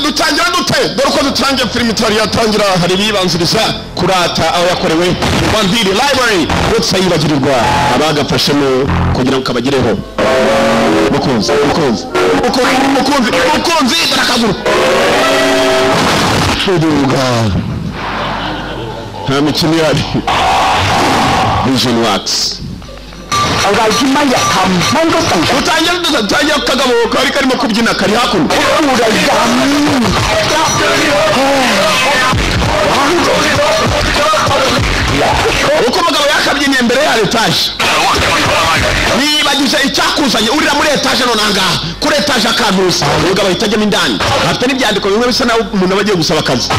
dutangira dute dore uko dutangira filime itari yatangira hari ibibanziriza kurata aho yakorewe Rwandiri Library wese yibagirirwa abagafashemo kugira ngo kabagireho mukunzi barakaguru nta mikino yari Vision Works utangira kagabo kari karimo kubyina kari hakuno uko umugabo yakabyiniye imbere ya etaje nibagije icyakuzanye urira muri etaje nonangaha kuri etaje akantuza umugabo yitajyamo indani afite n'ibyandiko bimwe bisa naho umuntu abagiye gusaba akazi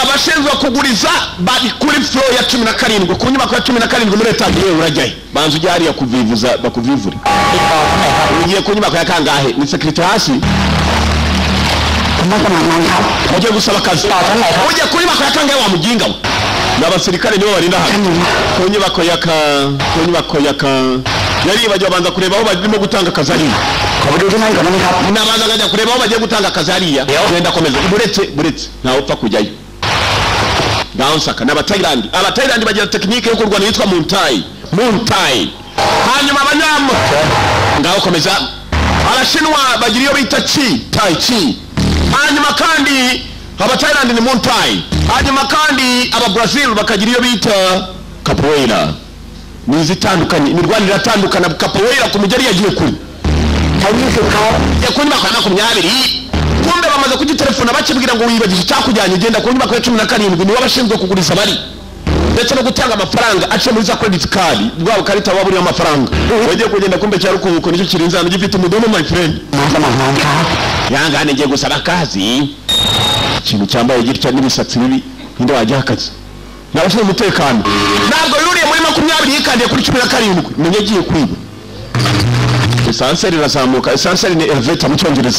abashinzwe kuguriza bari kuri floor ya 17 ku nyubako ya 17 muri etaje yewe urajyaye banza ujya hariya kuvivuza bakuvivure ugiye ku nyubako ya kangahe ni secretary hasi ugiye gusaba akazi ugiye kuri nyubako ya kangahe wa muginga we n'abasirikare nibo barinda hano ku nyubako ya yari bajya banza kureba aho barimo gutanga akazi hariya nabanza ngajya kureba aho bagiye gutanga akazi hariya genda komeza buretse ntawe upfa kujyayo Downsaka n'abatayilandi bagira tekinike yo kurwana yitwa Muntai hanyuma abanyamu ngaho komeza abashinwa bagira iyo bita Tai Chi hanyuma kandi abatayilandi ni Muntai hanyuma kandi aba-Brazil bakagira iyo bita Capoeira nizitandukanye imirwanire atandukana Capoeira ku mugeri yagiye kuri kuri makana 20 kumbe bamaze kugitelefona bakibwira ngo wibagije cyakujyanye genda ku nyubako ya 17 ni wabashinzwe kuguriza bari ndetse no gutanga amafaranga ace muri za credit card rwabo karita waburi y'amafaranga wagiye kugenda kumbe cyari kuko nicyo kirinzana gifite umudomo my friend yangane ngiye gusaba akazi ikintu cyambaye gitya n'ibisatsi bibi inde wajya akazi nabashinzwe umutekano ntabwo yuriye muri 20 yikandiye kuri 17 menye giye kwiba esanseri razamuka esanseri ni elevator mu cyongereza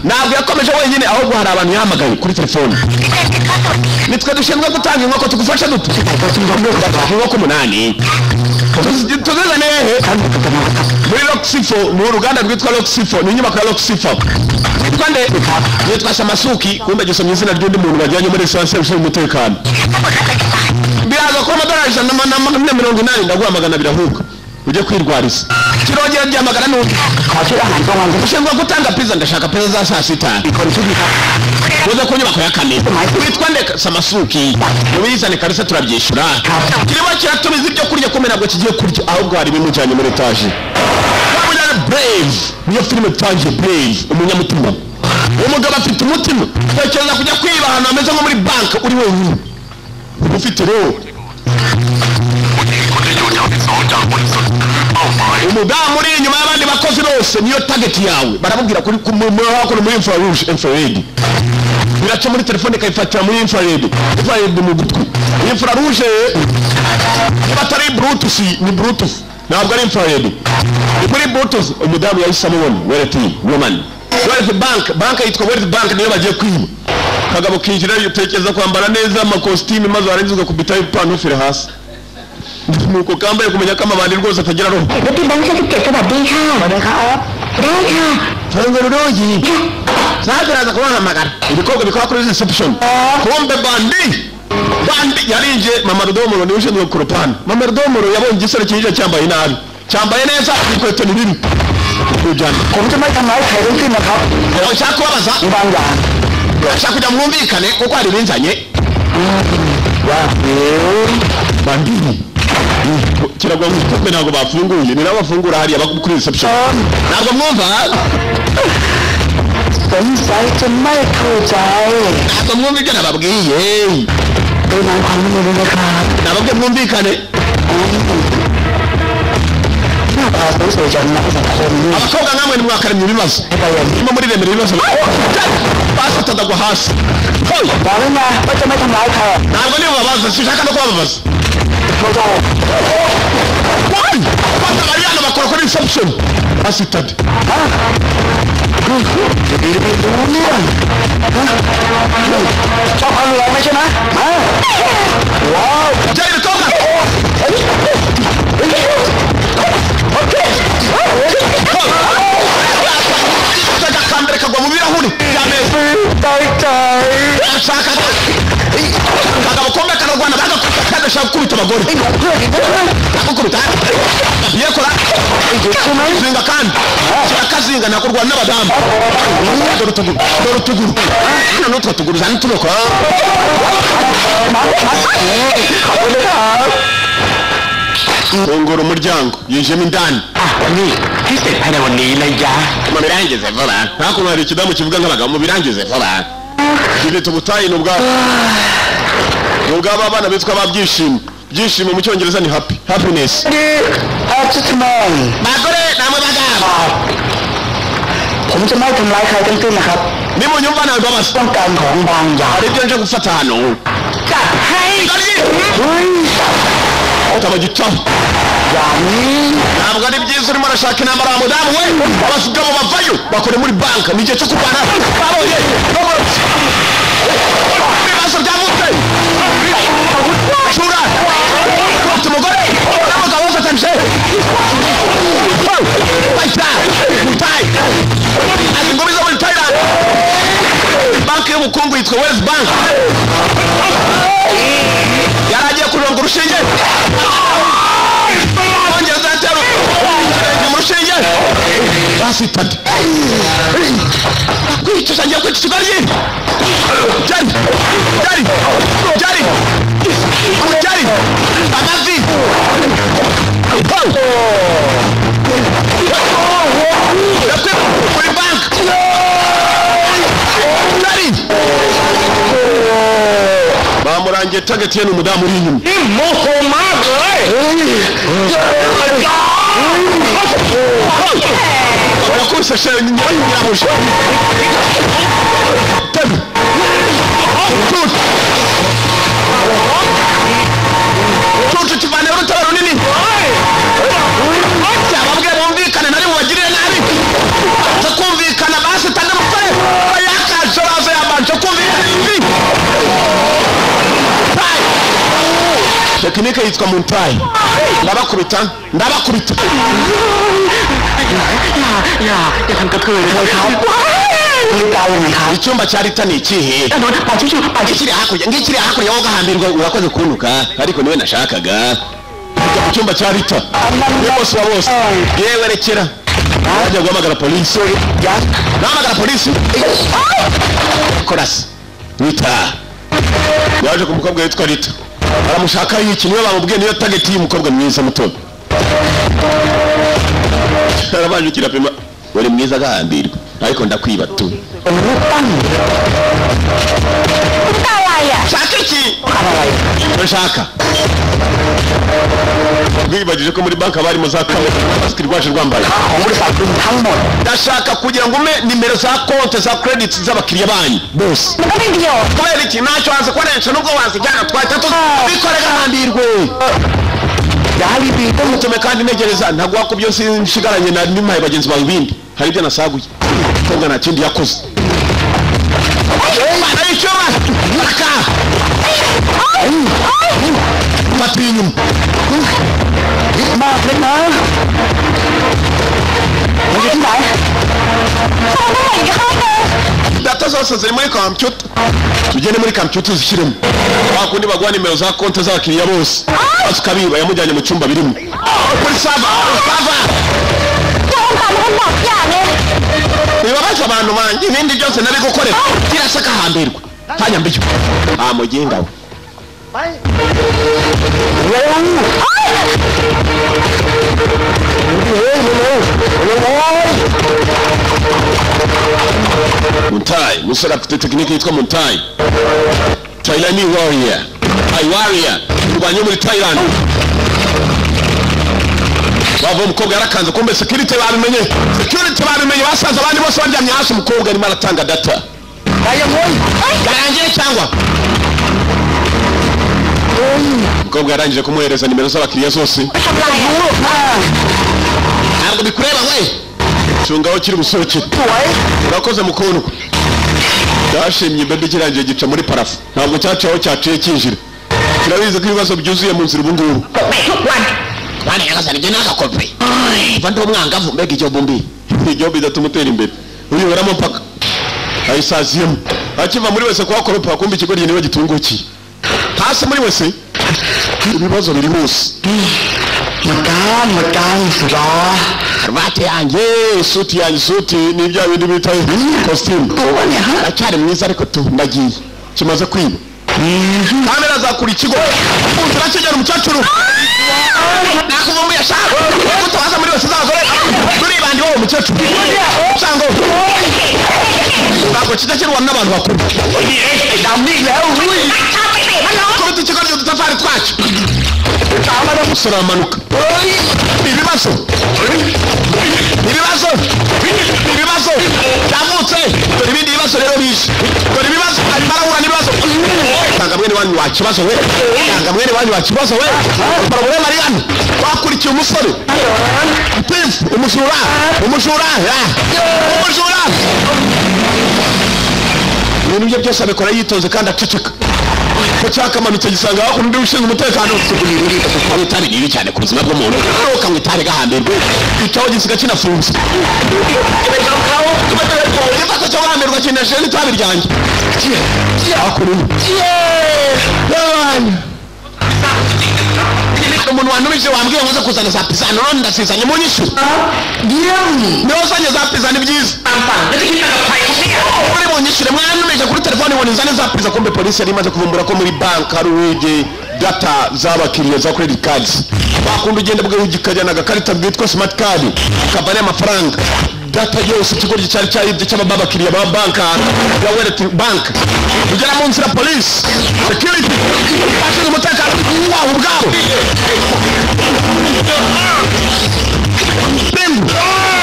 ntabwo yakomeje wenyine ahubwo hari abantu yahamagaye kuri telefone nitwe dushinzwe gutanga inkoko tugufasha dute inkoko 8 tuzizane hehe muri Roxifo ni uruganda rwitwa Roxifo ni inyubako ya Roxifo twande yitwa Samasuki kumbe gisomye izina ry'undi muntu bajyanye muri esanseri ushinzwe umutekano biraza ko amadolari 180 ndaguhamagana birahuka uje kwirwariza kirongera ryamagana n'undi ushinzwe gutanga pizza ndashaka pizza za saa 6 uze ku nyubako ya 4 witwa ndeka Samasuki ubizane karisa turabyishura kirimo kiratumiza ibyo kurya komera bwo kigiye kurya ahubwo hari bimujyanye muri etage wabujyana Brave niyo filime tanje Brave umunyamutima umugabo afite umutima tekereza kujya kwiba ahantu ameze nko muri bank uri wenyine ufite ro umudamu uri inyuma y'abandi bakozi bose niyo target yawe baramubwira kuri muri infrared biraca muri telefone kayifatira muri infrared mu gutwi infrarouge batari bluetooth ni bluetooth ntabwo ari infrared muri bluetooth umudamu yahise amubona Wealth woman Wealth bank yitwa Wealth bank niyo bagiye kwiba kagabo kinjira yutekereza kwambara neza amakostime maze warenzuka kubita ipantufire hasi nuko kambaye kumenya kama bandi rwose atagira roho Ati banki sekete badisha Tango ruroji Sadiraza kubahamagara ibikobwa bikora kuri reception kumbe bandi yarinje mama Rudomoro ni ushinzwe kuropana mama Rudomoro yabonye igisore kinje cyambaye nabi cyambaye neza ikweto ni bibi kujana kumbe matamai kairuki nakap ushaka kubabaza ibanga ushaka kujya mwumvikane kuko ari binzanye bandini kiragwa mutwe ntago bafunguye ni nabafungura hari abakuri reception ntago mwumva site Michael Jai ntago mwumvikana babwiye nababwiye mwumvikane abakobwa namwe ni mwakarimye ibibazo irimo muri remera ibibazo basatadagwa hasi ntabwo nibo babaza sinshaka no kubabaza Mariano bakora kuri reception asitade wow mu birahuri by'ameza ashaka akagabo kombe kararwana bagakubita kandi ashaka gukubita abagore akukubita yekora zinga kandi kirakazinga nakurwana n'abadamu dore utuguru hano n'utwo tuguru zani turoko fungura umuryango yinjiyemo indaniพี่เสร็จภายในวันนี้เลยยะ mubirangize vuba hakuno hari ikidamu kivuga nk'abagabo mubirangize vuba gifite ubutayi n'ubw'aba bana bitwa babyishimo byishimo mu cyongereza ni happiness bagore namwe bagabo ผมจะไม่ทำร้ายใครทั้งสิ้นนะครับ nimunyumva nawe mbabazi ต้องการของบางอย่าง hari ibyo nje gufata hano จัดให้เฮ้ย utabagicaho อย่างนี้ ntabwo ari byiza urimo arashaka intambara wa mudamu we abasugabo bavayo bakore muri banka ni igihe cyo kurwana babonye ibibazo byavutse shura ufite umugore n'abagabo bafatanyije bayita mutayi azi ngo biza muri Thailand banki y'ubukungu yitwa West Bank yari agiye kuronga urushinge bongeza yatera mu rushinge basitade kwicisha ngiye kwicisha igaryi jari amavi kuri banki jari bamurangiye tageti ye n'umudamu uri inyuma yakubise shere nyirahuje tebi cucu kivanira urutara runini cyababwiye bumvikane nari bubagirire nabi takumvikana basi tande mutare bayakajorazo yabanje kumvikana imvi tekinike yitwa muntayi ndabakubitaอย่าทำกระเทยเลยครับนี่ตายยังไงครับ icyumba cya Rita ni ikihe ngikiri hakurya wowe ugahambirwa urakoze kuntuka ariko niwe nashakaga kujya ku cyumba cya Rita bose wa bose yewe rekera wajya guhamagara polisi nahamagara polisi korasi Rita yaje ku mukobwa witwa Rita aramushaka iki niwe bamubwiye niyo tageti y'umukobwa mwiza muto arabanje kirapima uri mwiza agahambirwa ariko ndakwiba tu shaka iki nshaka bwibagije ko muri banka barimo za kawe basikirwaje rwambaye ndashaka kugira ngo ume nimero za konte za credit z'abakiriya banyu bose kubera iki ntacyo wazi koresha nubwo wazijyana twahita tubikore gahambirwe yari bito mutume kandi negereza ntabwo wakubyo nshigaranye na nimaye bagenzi bawe ibindi hari ibyo nasaguye konga nta kindi yakoze ayishoma aka mati inyuma mากเลยนะมันอยู่ที่ไหนdata zose ziri muri computer tugende muri computer zishyiremo bakundi bagwa nimero za konti z'abakiriya bose basukabiba yamujyanye mu cyumba birimo muri sava bibabaza abantu banjye ibindi byose nari gukorera kirashaka hambirwa ntanyambirwe mugenga we Muntayi musore afite tekinike yitwa Muntayi Thailand warrior urwanye muri Thailand bava umukobwa yarakanze kumbe security babimenye basanze abandi bose baryamye hasi umukobwa arimo aratanga data yarangiye cyangwa umukobwa yarangije kumuhereza nimero z'abakiriya zose ntabwo bikureba we cungaho kiri gusohokera urakoze mukundwa cyashimye mbebe kirangiye gica muri parafu ntabwo cyacaho cyaciye kinjira kirabizi ko ibibazo byuzuye mu nzira ubu ngubu bane yagasana ibyo n'agakope uva ndi umwangavu mbega ijyo bombi ijyo bidatuma utera imbere uyiberamo mpaka ayisaziyemo akiva muri wese kuhakoropa kumva ikigori niwe gitungukiye hasi muri wese ibibazo biri hose Makan sudah. karuvati yanjye suti ni bya bindi bita costume acyari mwiza ariko tu ndagiye kimaze kwiba kamera zakura ikigo unzira kigera umukecuru nakuva mu yashaka gutabaza muri wese z'abagore turi bandi wowe umukecuru cyangwa ntabwo kidakirwa n'abantu bakuru kubita ikigo ry'udutafari twacu umusore amanuka ibibazo byavutse dore ibindi bibazo rero bije dore ibibazo arimo arahura n'ibibazo tanga mwene wanyu wakibazo we barabure mariyani wakurikiye umusore umujura ibintu bye byose abikora yitonze kandi aceceka ko cyakamanutse gisanga hakuno undi ushinzwe umutekano itabi ribi cyane ku buzima bw'umuntu ukanywa itabi gahambirwe icyaho gisiga kinafunze igifata cyo guhambirwa kinesheje n'itabi ryanjye hakuno umuntu wantumije wambwiye ngo uze kuzana za pizza none ndasizanye mu nyishu niho uzanye za pizza ni byiza muri mu nyishure mwantumije kuri telefone ngo nizane za pizza kumbe polisi yari imaze kuvumbura ko muri bank hari uwibye data z'abakiriya za credit cards bakunda ugenda bw'ugikajyana agakarita bwitwa smart card kabane amafaranga data yose ikigo cyari cyaribye cy'ababakiriya ba bank ya Wellet Bank ugera mu nzira police security bashinzwe umutekano waho ubwabo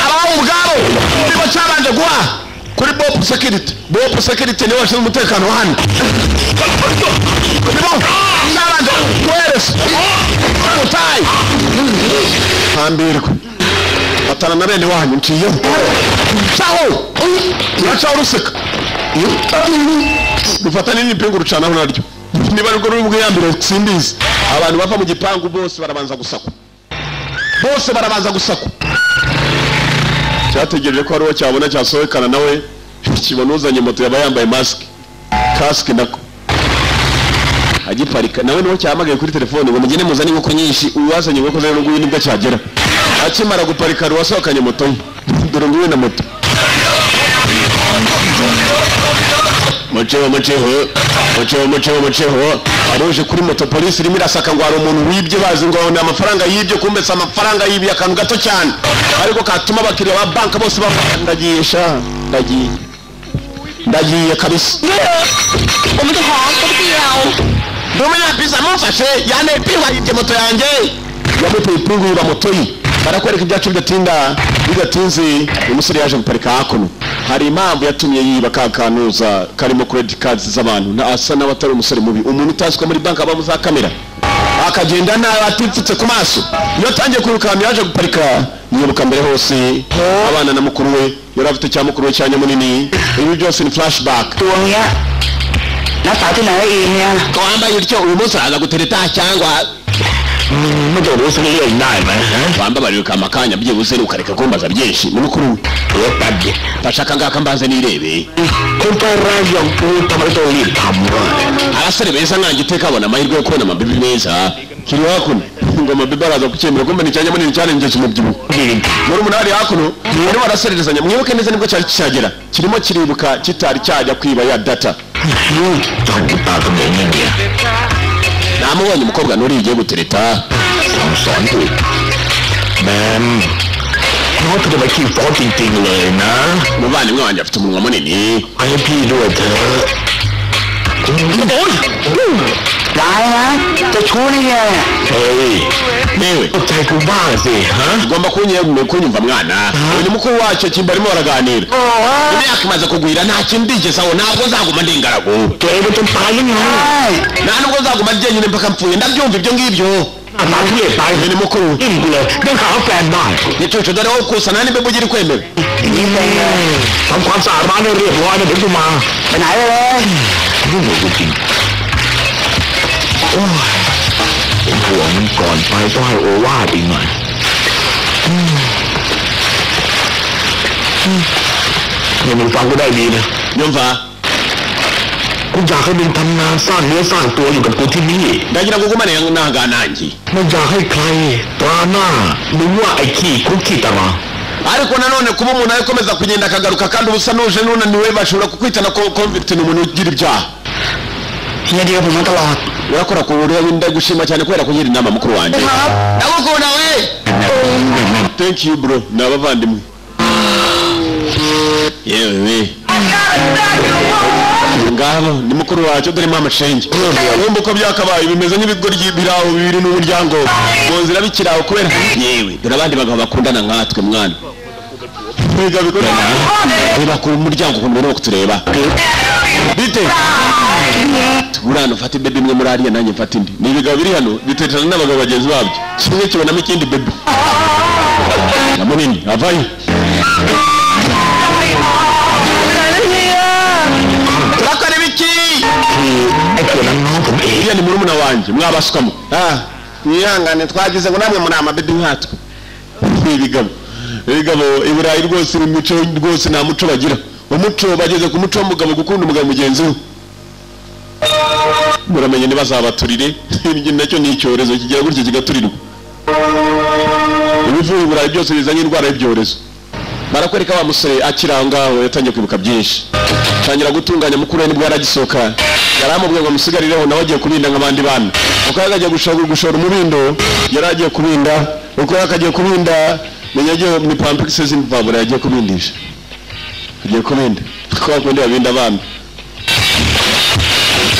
abaho ubwabo nibo cyabanje guha kuri Bob security niwe washinzwe umutekano wa hano nibo cyabanje kuhereza utayi hambirwa batana na bene wanyu nciyeho uracaho ruseka rufatane n'ipingu rucanaho naryo niba ariko ruri bwiyambire simbizi abantu bava mu gipangu bose barabanza gusakwa cyategereje ko hari uwo cyabona cyasohokana nawe kibona uzanye moto yaba yambaye kasike nako agiparika nawe niwo cyahamagaye kuri telefone ngo mugende muzane inkoko nyinshi uwazanye inkoko zayo n'ubwo nibwo cyagera akimara guparika ruwasohokanye moto ye dore nguwe na moto muceho aruje kuri moto polisi irimo irasaka ngo hari umuntu wibye bazi ngo ni amafaranga yibye kumbetse amafaranga yibye akantu gato cyane ariko katuma abakiriya ba banka bose ndagiye kabisa ndumenya pizza mufashe yane ipingwa yibye moto yanjye yamuteye ipingu yiba moto ye barakwereka ibyacu bidatinze umusore yaje guparika hakuno hari impamvu yatumye yiba kakanuza karimo credit cards z'abantu asa n'abatari umusore mubi umuntu utazwe muri banka aba muza kamera akagenda nawe atipfutse ku maso iyo tangiye kwirukana yaje guparika nibuka mbere hose abana na mukuru we yari afite cya mukuru we cyanya munini ibi byose ni flashback ko wambaye utyo uyu munsi araza gutereta cyangwa wamba bariruka amakanya byibuze ukareka kumbaza byinshi ni mukuru we bashaka ngaka mbanze nirebe abasore beza nanjye iteka abona amahirwe yo kubona amabibi meza kiri hakuno ngo amabibi araza kucyemera kumbe ni cyanya munini cyane ngeje umubyibuho muri umunani hakuno barimo barasererezanya mwibuke neza nibwo cyari cyagera kirimo kiribuka kitari cyajya kwiba ya data namubonye umukobwa nuri igiye gutereta muvandimwe wanjye afite umunwa munini newe ugomba kunyumva mwana uyu mukuru wacyo kimba arimo baraganira imyaka imaze kugwira nta kintu ndigezaho ntabwo nzaguma ndi ingaragu nta nubwo nzaguma njyenyine mpaka mpfuye ndabyumva ibyo ngibyo ni mukuru nicucu dore wowe ukusana nibe bugira kwemeraห่วงมันก่อนไปต้องให้โอวาทอีกหน่อยนี่มึงฟังกูได้ดีนะ nyumva กูอยากให้มึงทำงานสร้างเนื้อสร้างตัวอยู่กับกูที่นี่ ndagira ngo ugumane nanga nanjye ไม่อยากให้ใครตราหน้ามึงว่าไอ้ขี้คุกขี้ตาราง ariko nanone kuba umuntu akomeza kugenda akagaruka kandi ubusa nuje nunaniwe bashobora kukwitana ko convict ni umuntu ugira ibyaha เฮียเดียวผมมาตลอด urakora ku buryo ndagushima cyane kubera kugira inama mukuru wanjye ndagukunda we thank you bro nabavandimwe yewe ngabo ni mukuru wacu dore mama change wumva uko byakabaye bimeze nk'ibigoryi biraho bibiri n'umuryango bonzira bikiraho kubera yewe dore abandi bagabo bakundana nkatwe mwana biga bikorana biba ku muryango kumwe no kutureba bite turano fati baby mwe muri ariya nanjye mfata indi ni bigabo biri hano bitetana n'abagabo bagenzi babyo kimwe kibonamo ikindi baby namunini avayo turakora ibiki iya ni murumuna wanjye mwabasukamo mwihangane twagize ngo namwe muri amabebi nkatwe ibigabo iburayi rwose imico rwose nta muco bagira umuco bageze ku muco w'umugabo gukunda umugabo mugenzi we muramenye ntibazabaturire ibyo nacyo ni icyorezo kigira gutya kigaturirwa ibivuye iburayi byose bizanye indwara y'ibyorezo barakwereka wa musore akiranga yatangiye kwibuka byinshi tangira gutunganya mukuru we nibwo yaragisoka yaramubwiye ngo musigarireho nawe agiye kubinda nk'abandi bana uko yagagiye gushora umubindo yaragiye kubinda uko yakagiye kubinda menyagiye ni pampix z'imvabura yagiye kubindisha agiye kubinda ko yakundi yabinda abana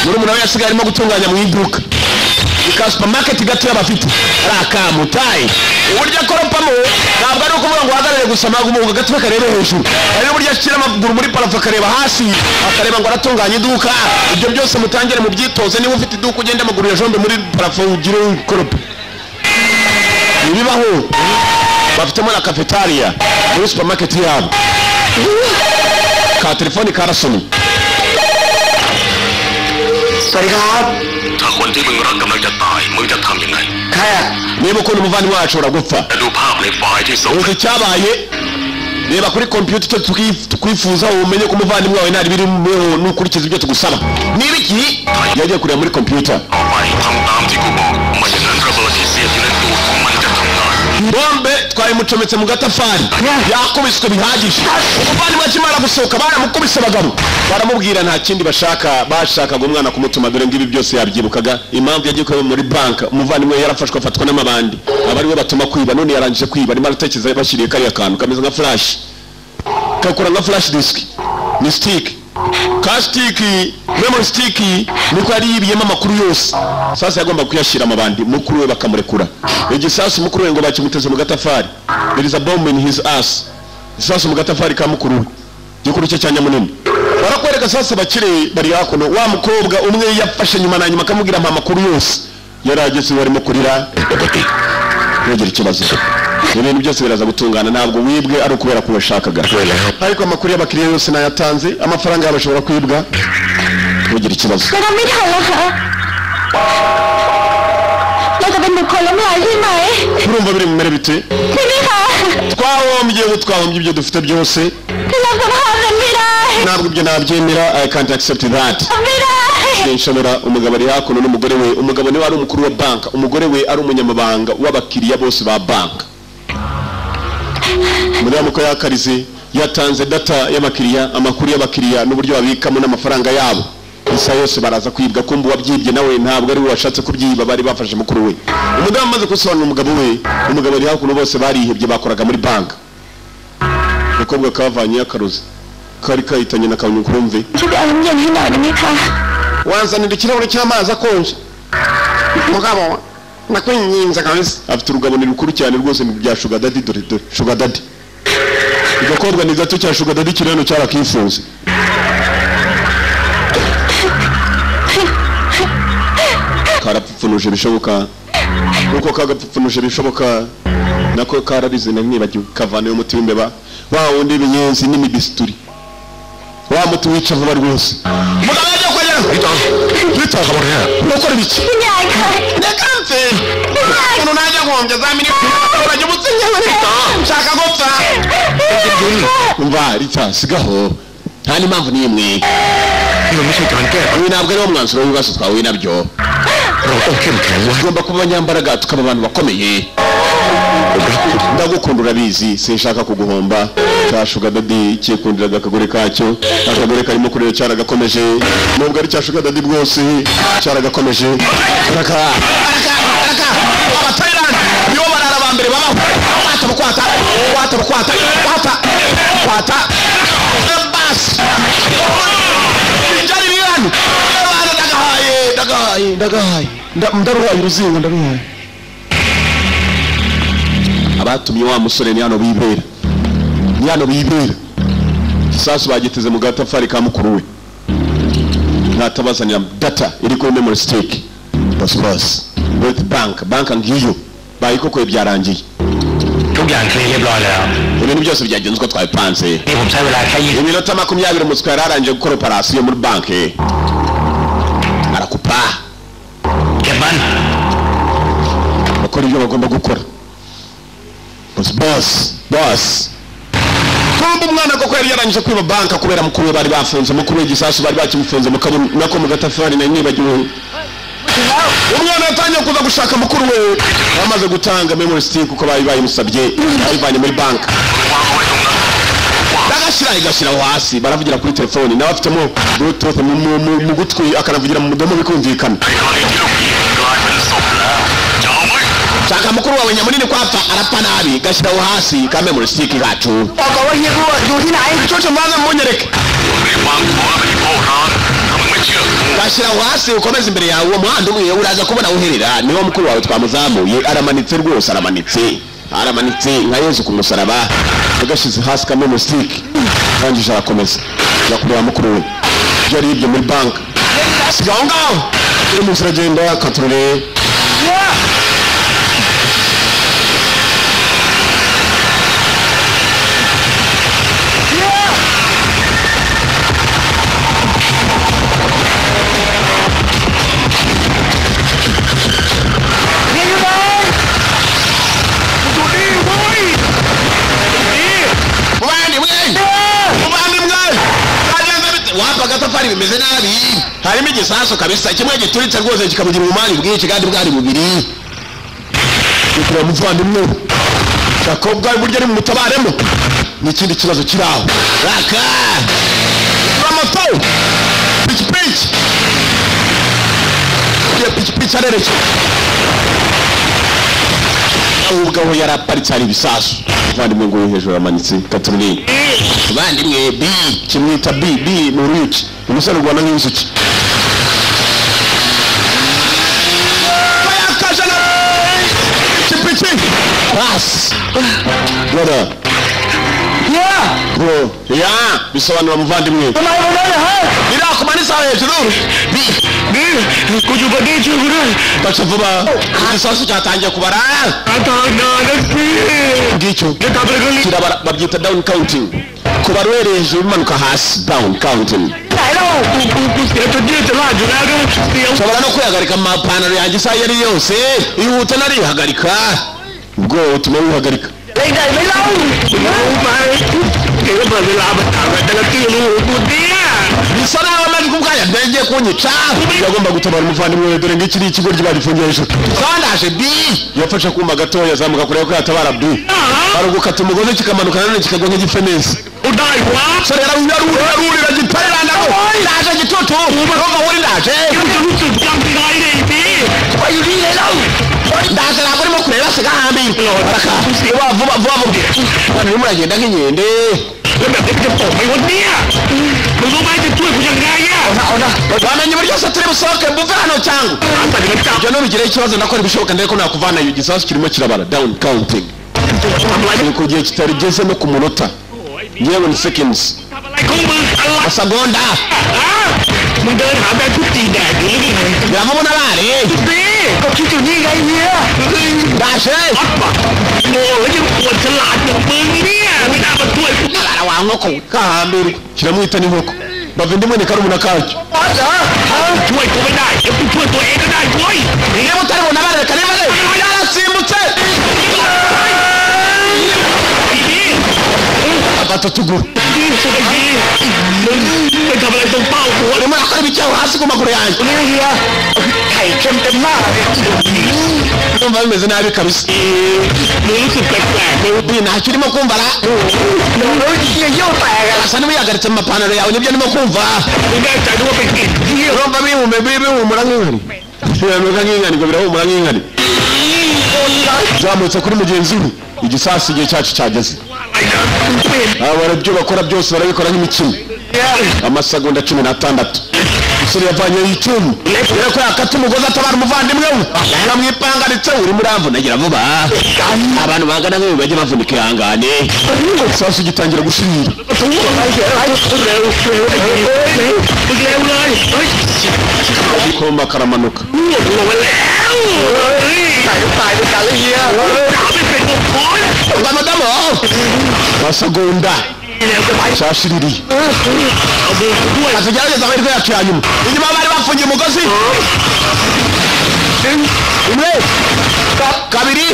muri umuntu we yasigaye arimo gutunganya mu iduka ika supermarket gato y'abafite arakamutaye uburyo akoropamo ntabwo ari ukuvuga ngo uhagarare gusa magumu gato karebe hejuru ari n'uburyo ashyira amaguru muri parafo akareba hasi akareba ngo aratunganya iduka ibyo byose mutangire mu byitoze niba ufite iduka ugenda amaguru yajombe muri parafo ugire ukorope nibibaho bafitemo na cafetaria muri supermarket yabo ka telefoni karasoni สวัสดีครับ ถ้าคนที่มึงรักกำลังจะตายมึงจะทำยังไง ใครอ่ะ niba ukunda umuvandimwe wacu uragupfa จะดูภาพในไฟล์ที่ส่ง uzi icyabaye reba kuri computer icyo tukwifuza umenye ko umuvandimwe wawe ntari biri n'ukurikiza ibyo tugusaba niba iki yagiye kureba muri computer เอาไปทำตามที่กูบอกไม่อย่างนั้นระเบิดที่เสียบอยู่ในตูดของมันจะทำงาน bombe twayimucometse mu gatafari yakubiswe bihagije umuvandimwe akimara gusohoka baramukubise abagabo baramubwira nta kindi bashakaga umwana kumutuma dore ngibi byose yabyibukaga impamvu yagiye kuba muri banka umuvandimwe yarafashwe afatwa n'amabandi abari we batuma kwiba none yarangije kwiba arimo aratekereza bashyiriye kariya kantu kameze nka flash kakora nka flash disk ni stick ka stick memory stick niko yari yibiyemo amakuru yose sasa yagomba kuyashyira amabandi mukuru we bakamurekura igisasu mukuru we ngo bakimuteze mu gatafari there is a bomb in his ass igisasu mu gatafari ka mukuru we gikuru cye cyanya munini barakwereka sasa bakire bari hakuno wa mukobwa umwe yafashe nyuma na nyuma akamubwira ama makuru yose yarageze barimo kurira ntugira ikibazo ibintu byose biraza gutungana ntabwo wibwe ari ukubera ko washakaga ariko amakuru y'abakiriya yose nayatanze amafaranga yabashobora kwibwa ntugira ikibazo จะทำไม่ทันแล้วค่ะเราจะเป็นบุคคลล้มละลายใช่ไหม urumva biri mu mere bite ใช่ไหมคะ twahombye ibyo dufite byose ที่รับสภาพนั้นไม่ได้ ntabwo ibyo nabyemera I can't accept that ไม่ได้ nshobora umugabo ari hakuno n'umugore we umugabo niwe ari umukuru wa banka umugore we ari umunyamabanga w'abakiriya bose ba banka muri amuko yakarize yatanze data y'abakiriya amakuru y'abakiriya n'uburyo babikamo n'amafaranga yabo isa yose baraza kwibwa kumbu wabyibye nawe ntabwo ari we washatse kubyiba bari bafashe mukuru we umugabo amaze gusobanura umugabo ari hakuno bose barihebye bakoraga muri banka umukobwa kavanye akaruzi kari kahitanye na kanyuka urumve ช่วยไปเอาน้ำเย็นให้หน่อยได้ไหมคะ wanzanira ikirahure cy'amazi akonje mugabo nakwinginze kabisa afite urugabo ni rukuru cyane rwose ni bya sugar daddy dore sugar daddy igakobwa ni gato cya sugar daddy kirano cyarakifuze karapfunuje bishoboka uko kagapfunuje bishoboka nako kararize nibagiwe kavana umuti w'imbeba wa wundi binyenzi n'imibisturi wa muti wica vuba rwose mugabo ajya kugera bitaka bariya nokora biki คุณยายค่ะ nekanze umuntu najya ngombye za miniti bajya ubutsinye barita nshaka gupfa umva rita sigaho nta n'impamvu n'imwe. นี่มันไม่ใช่การแก้ uyu ntabwo ariwo mwanzuro w'ibibazo twahuye nabyo. เราต้องเข้มแข็งไว้ tugomba kuba abanyambaraga tukaba abantu bakomeye. ndagukunda urabizi sinshaka kuguhomba. cya Sugar Daddy cyikundiraga akagore kacyo, akagore karimo kureba cyaragakomeje, nubwo ari cya Sugar Daddy bwose cyaragakomeje. Araka Thailand nibo barara ba mbere babaho. kwata bas njari birano abana ndagahaye ndaruhaye uruzingo ndaruhaye. abatumye wa musore ni hano bibera gisasu bagiteze mu gatafari ka mukuru we, ntatabazanira data iri kuri memory stick. bas with bank ngiyo bayikokoye byarangiye. ทุกอย่างเคลียร์เรียบร้อยแล้ว ibintu byose byagenze uko twabipanze. นี่ผมใช้เวลาแค่20 iminota 20 umuswa yararangije gukora operasiyo muri banki. arakupa เก็บมัน bakora ibyo bagomba gukora. boss kumbe umwana koko yari yarangije kwiba banka kubera mukuru we bari bafunze, mukuru we gisasu bari bakimufunze nako mu gatafari na nibagiwe. umwana yatangiye kuza gushaka mukuru we, bamaze gutanga memory stick kuko bari bayimusabye, bayivanye muri banka. igashyira hasi, baravugira kuri telefoni, nawe afitemo bluetooth mu gutwi akanavugira mu mudomo bikumvikana. shaka mukuru wawe nyamunini kwapfa arapfa nabi, gashyiraho hasi ka memory stick gacu. cyo mbanza munyereke. gashyiraho hasi ukomeze imbere yawe, uwo muhanda umwe uraza kubona uherera, niwo mukuru wawe twamuzamuye, aramanitse rwose, aramanitse nka Yesu ku musaraba. agashyize hasi ka memory stick arangije arakomeza ajya kureba mukuru we yari yibye muri bank. sigaho ngaho uri munsi uragenda katurore. agatafari bimeze nabi, harimo igisasu kabisa, kimwe gituritse rwose kikabugira umumani bwinshi kandi bwari bubiri. Ukura muvandimwe Jakobwa buryo ari mu mutabaremo, n'ikindi kibazo kiraho. Raka Ramoto pichi arereke ubwo yaraparitse ari ibisasu. Muvandimwe ngo hejuru amanitse katuruni. Muvandimwe B kimwita B mu ruyuki, umusore rwana nk'inzuki. bayakajana pichi bas bora bro bisobanura muvandimwe birakumanisa hejuru. kujuba gicu guru baca vuba igisasu cyatangiye kubara ngicyo kirabara, babyita down counting, kubara hejuru bimanuka hasi, down counting. nshobora no kwihagarika mu mapantaro yanjye isaha iyo ari yose, ihuta narihagarika, ubwo utuma wihagarika. bisa naho amajwi ubwaya ndengeye kunyica. yagomba gutabara umuvandimwe, dore ngiki ni ikigo ry'abagifungiye hejuru. sandaje B yafashe kuma gatoya azamuka kureba ko yatabara B, barugukata umugozi kikamanuka nanone kikagwa nk'igifenesi. sore yarurira gitareranda ko ndaje gitutu urumva wuri ndaje ndaje ntabwo urimo kureba siga hambi. baraka vuba abantu muragenda nk'inkende. wamenye uburyo se turi busohoke mbuve hano cyangwa ibyo nubigireho ikibazo nakora ibishoboka ndetse ko nakuvana iyo gisasu kirimo kirabara down counting. ni ku gihe kitarigeze no ku munota, yewe ni seconds, amasegonda. biravamo n'abari ndaje nabara wa nkoko kahambiri kiramwita n'inkoko. bava indimwe ni karumuna kacyo. niba utaribona bareka niba yarasimbutse agatotuguruไปทำอะไรตรงเป้าหัว urimo urakora ibicyaho hasi ku maguru yanjye เนี่ยเฮียไข่เค็มเต็มหน้าเลย numva bimeze nabi kabisa รู้สึกแปลกๆเลย Bi ntacyo urimo kumva ra เฮียเยี่ยวแตกอะ asa n'ubihagaritse mu mapantaro yawe nibyo ndimo kumva ไม่แน่ใจว่าเป็นกลิ่นเยี่ยว urumva bihumura nk'inkari biranuka nk'inkari ngo birahumura nk'inkari zamutse kuri mugenzi we igisasi igihe cyacu cyageze อะไรนะเป็น aba ibyo bakora byose barabikora nk'imikino amasegonda 16 umusore yavanyeho icumu rero ko yakata umugozi atabara umuvandimwe we yamwipangaritse uri muri amvu nagira vuba abantu bangana nk'ibi bajye bavunika ihangane isasu gitangira gushirira เร็วเลยเฮ้ย ikoma karamanuka หมดลงไปแล้วตายด้วยกันเลยเฮียด่าไม่เป็นก็พอแล้ว madamu amasegonda เร็วจะไป cyashiririye เอามือด้วย atugerageza amahirwe yacu ya nyuma inyuma bari bafungiye umugozi umwe kabiri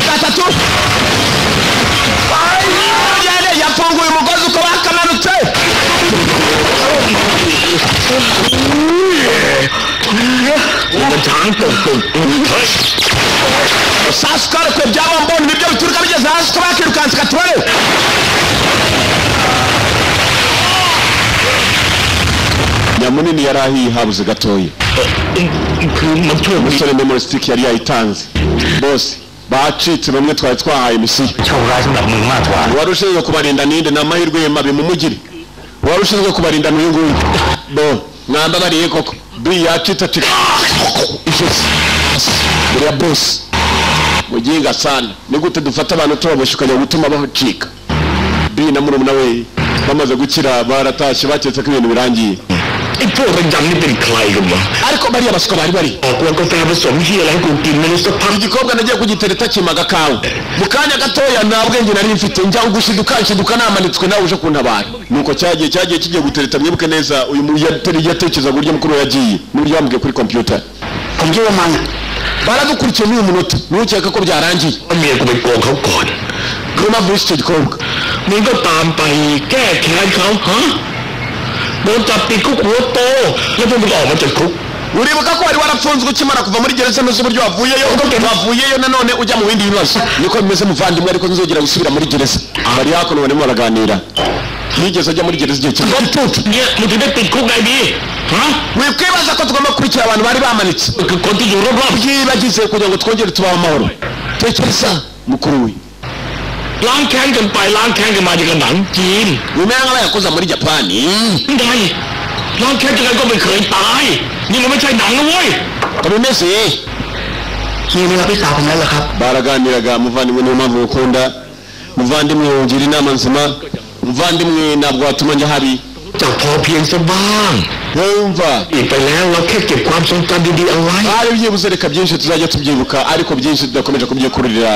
gatatu yafunguye umugozi uko bakamanutseมันช้างตกตุ่ม sasa ukarekwe bya bomboni nibyo bituruka bigeze hasi ko bakirukanse katubare nyamunini yari ahiye habuze gatoya คือมันช่วย umusore memory stick yari yayitanze bose bacitse bamwe twari twahaye misiyo โชคร้ายสำหรับมึงมากกว่า wari ushinzwe kubarinda ninde ni amahirwe mabi mumugire wari ushinzwe kubarinda n'uyu nguyu bo mwambabariye koko bi yacitse ati ijosi buriya bosi muginga sana ni gute dufata abantu tubabashukanya gutuma bacika bi na murumuna we bamaze gukira baratashye baketse ko ibintu birangiye ไอ้พวกระยำนี่เป็นใครกันวะ ariko bariya baswa bari ออกกวนกาแฟผสมเฮียอะไรให้กูกินไม่รู้สักพัก igikobwa nagiye kugitereta kimaga kawe mu kanya gatoya nta bwenge nari mfite njya ugushiduka namanitswe nawe uje kuntabara nuko cyagiye kigiye gutereta mwibuke neza uyu yatekereza uburyo mukuru yagiye n'uburyo yambwiye kuri computer ผมคิดว่ามัน baradukurikiye n'uyu munota ntukeka ko byarangiye เมียกูไปโกงเขาก่อน ruma vuba icyo gikobwa มึงก็ตามไปแก้แค้นเขาฮะโดนจับติดคุกหัวโตแล้วพวกมึงออกมาจากคุก uribuka ko wari warafunzwe ukimara kuva muri gereza ntuzi uburyo wavuyeyo nanone ujya mu bindi bibazo niko bimeze muvandimwe ariko nzongera gusubira muri gereza bari hakuno barimo baraganira nigeze ajya muri gereza igihe kimwe เนี่ยมึงถึงได้ติดคุกไงดีฮะ wikwibaza ko tugomba gukurikira abantu bari bamanitse คือคนที่อยู่รอบ byibagize kugira ngo twongere tubaho amahoro tekereza mukuru we ๆล้างแค้นกันไปล้างแค้นกันมาอย่างกับหนังจีน umenya nk'abayakoze muri japani ไงล้างแค้นยังไงก็ไม่เคยตายนี่มันไม่ใช่หนังนะเว้ย ko bimeze เฮียไม่รับพี่สาวผมแล้วเหรอครับ baraganiraga muvandimwe niyo mpamvu ukunda muvandimwe wongera inama nzima muvandimwe ntabwo watuma njya habi เจ้าพอเพียงซะบ้าง yumva อีกไปแล้วเราแค่เก็บความทรงจำดีๆเอาไว้ hari byibuze reka byinshi tuzajya tubyibuka ariko byinshi tudakomeje kubyikururira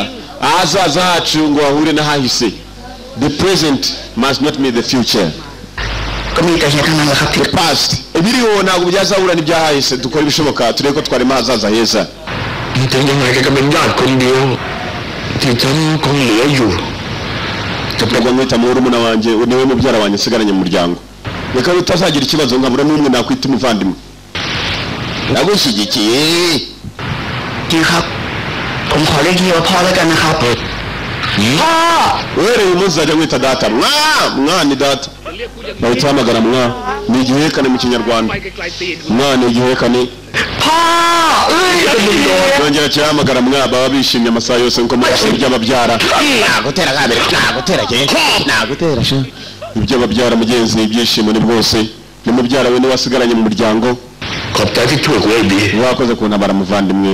ahazaza hacu ngo hahure n'ahahise the present must not mean the future ก็มีแต่เฮียทั้งนั้นแหละครับที่ the past ibiriho ntabwo byazahura n'ibyahahise dukora ibishoboka turebe ko twarema ahazaza heza ถึงยังไงก็เป็นญาติคนเดียวที่ฉันคงเหลืออยู่ tugomba mwita murumuna wanjye niwe mubyara wanjye nsigaranye mu muryango reka utazagira ikibazo nkabura n'umwe nakwita umuvandimwe nagushyigikiye ดีครับผมขอเรียกเฮียว่าพ่อแล้วกันนะครับ พ่อuhereye uyu munsi uzajya mwita data mwa ni data bahita bahamagara mwa ni igihekane mu kinyarwanda mwa ni igihekane พ่อyongera kirahamagara mwa baba bishimye amasaha yose nkuko mubishimye by'ababyara nagutera kabiri nagutera sha ibyo babyara mugenzi ibyishimo ni bwose ni mubyara we niwe wasigaranye mu muryango ขอบใจที่ช่วยกูไว้ดี wakoze kuntabara muvandimwe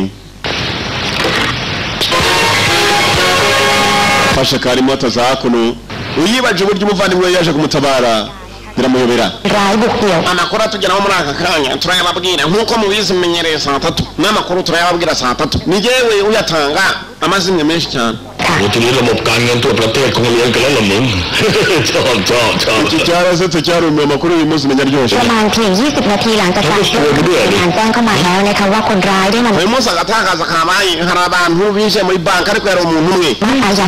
fashe kari moto za hakuno uyibaje uburyo umuvandimwe yaje kumutabara biramuyobera ร้ายบุกเดี่ยว amakuru atugeraho muri aka kanya turayababwira nk'uko mubizi menyereye saa 3 n'amakuru turayababwira saa 3 ni jyewe uyatanga amazimwe menshi cyane ค่ะ ทีนี้ระบบการเงินทั่วประเทศคงเลี้ยงกันแล้วละมึง ชอบcyarasetse cyarumiye amakuru uyu munsi menya ryose ประมาณเพียง20 นาทีหลังจากการแจ้งเข้ามาแล้วนะคะว่าคนร้ายได้นำ uyu munsi agatangaza kabaye hari abantu bishe muri banki ariko yari umuntu umwe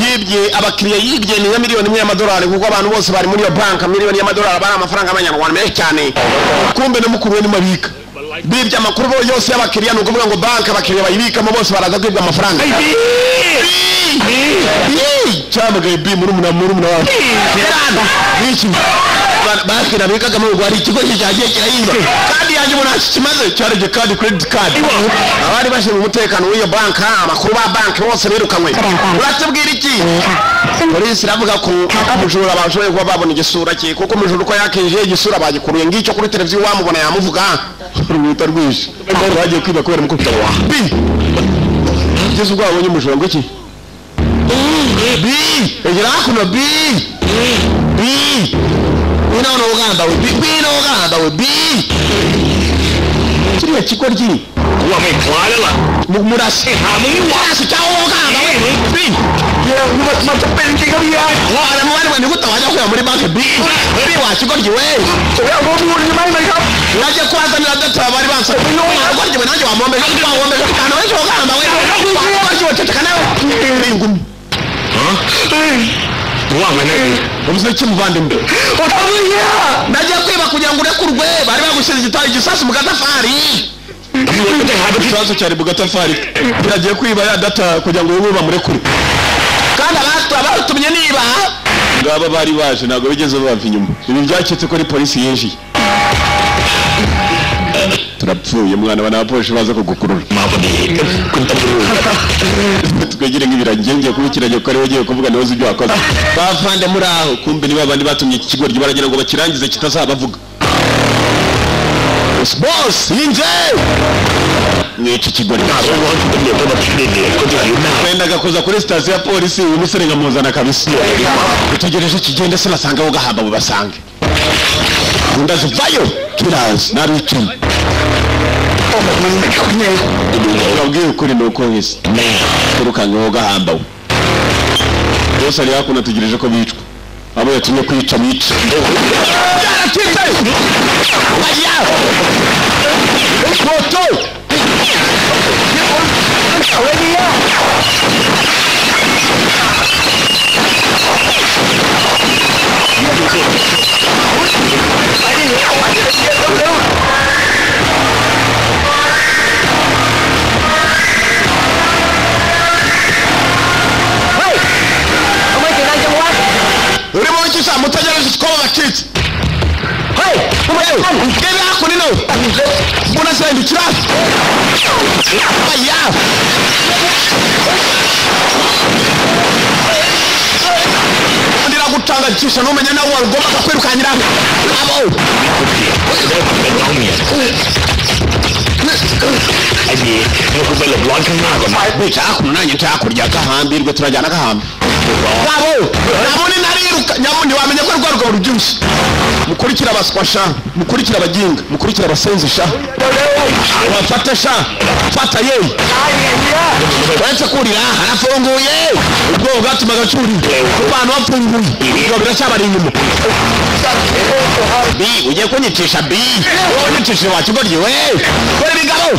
yibye abakiriya yibye ni miliyoni imwe y'amadolari kuko abantu bose bari muri iyo banki miliyoni y'amadolari bari amafaranga y'abanyarwanda menshi cyane kumbe no mukuru we n'umabika bibye amakuru yose y'abakiriya nuko vuga ngo banki abakiriya bayibikamo bose baraza kwibwa amafaranga cyamagaye bi muri umuntu wawe iki bakira bikaga mu rwari ikigo cyagiye kirayimba kandi yaje mu nasi kimaze cyareje kandi credit card abari bashe mu mutekano w'iyo banki amakuru ba banki bose birukanywe uratubwira iki polisi iravuga ko umujura bashoboye kuba babona igisura cye kuko umujura uko yakinje igisura bagikuruye ngicyo kuri televiziyo wamubona yamuvuga ruta rwishe bagiye kwiba kubera mukubita wa Yesu kwa abonye umujura ngo iki bi egera kuno bi Ino uganda we bi kiriya kigo ryiri wamekwalela murasi murasi cyawo uganda we bi wala mwana ni gutawaje kwa muri banki bi wa kigo ryiwe naje kwaza ni data bari bansa ko ryiwe naje wa mombe kana we uganda we ko ryiwe tetekana ngumi Ubuze kimuvandimwe najya kwiba kugira ngo urekurwe bari bagushyira igitari gisasi mu gatafari ikibazo cyari mu gatafari biragiye kwiba ya data kugira ngo ubu bamurekure kandi abatumye niba ngaba bari baje ntabwo bigeze bava inyuma ibi byaketse ko ari polisi yinjiye turapfuye mwana banapolisi baza kugukurura twegire nk'ibirangenge kubikiranye ko ari wagiye kuvuga nawe ibyo wakoze bavande muri aho kumbe niba abandi batumye iki kigo baragira ngo bakirangize kitazabavuga boss inje n'iki kigo kwendaga kuza kuri station ya polisi uyu musore nkamuzana kabisa utegereje kigende se nasanga wo gahamba bubasange ndazivayo kirazi narukiye urabwiye ukuri nuko wese turukanye wo gahamba bose ari hakuna tugireje ko bicwa abo yatumye kwica bica foto urimo ukisa mutagereje ko bakitse kebe hakuni no mbona sendikira aya ndira gutanga kisha no menya nawe ugomba kwirukanyira abo agiye no kubela block nako bica hakuna nanjye ntakurya gahambirwe turajyana gahamba nabone nariruka nyamundi wamenye ko rwaruka urubyushye mukurikira abaswasha mukurikira abaginga mukurikira abasenzisha wafata sha fata ye wense kurira harafunguye ubwo gatuma gacuri abantu bafunguye ubwo biracyabari inyuma bi ugiye kunyitisha bi unyitisha wakigorye we kore bigabo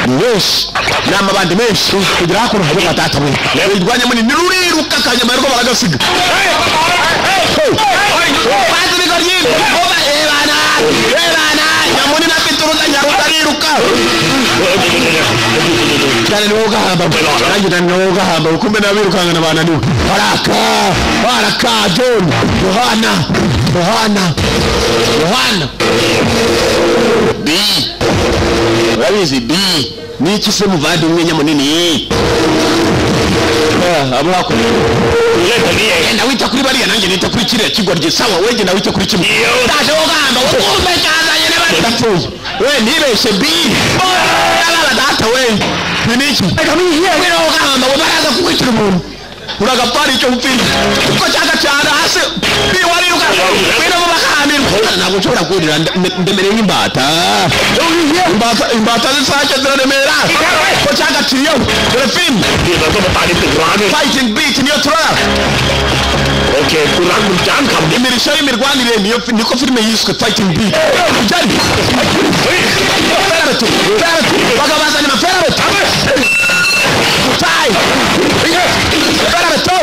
menshi n'amabandi menshi kugira hakuno habe batata we yirwanya muri niruriruka kanyama rwo baragasiga bazi bigorye oba ebana nyamuni na pituruza nyarutariruka cyane ni woga hamba nanjye ni woga hamba ukumbe nabirukanga nabananiwe baraka John Yohana bi urabizi bi niki se muvandi umwe nyamunini abo hakuna yenda wita kuri bariya nanjye nita kuri kiriya kigorye sawa wenge nawita kuri kimwe ndaje wogamba ukumbe cyazanye n'abandi bapfuye we nibeshe bi ala data we niki we wogamba baraza kukwitira umuntu uragapari icyo mfite uko cyaka cyane hasi bi wariruka bino bakahambira ntabwo nshobora kurira ndemereye nk'imbata imbata zisake ziraremera ko cyagaciriyeho dore filime fighting beat niyo turara imirishyo y'imirwanire niko filime yiswe fighting beat ujyari ferabeto bakabazanye amaferabeto tayi ferabeto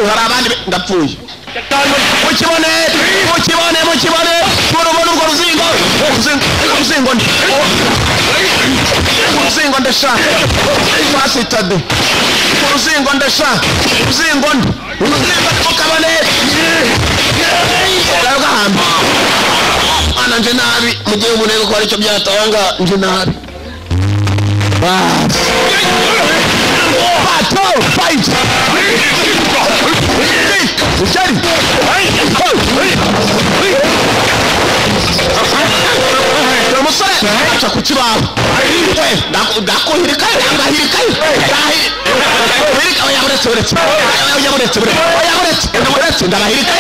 hari abandi ndapfuye mukibone murubona urwo ruzingo ndesha fasitade uruzingo ndesha uruzingo mukabone gahamba ana nje nabi mugihe umuntu ko ari cyo byatanga nje nabi battle fight Jerry umusore aca ku kibaho ndakuhirika yaburetse ndabahirika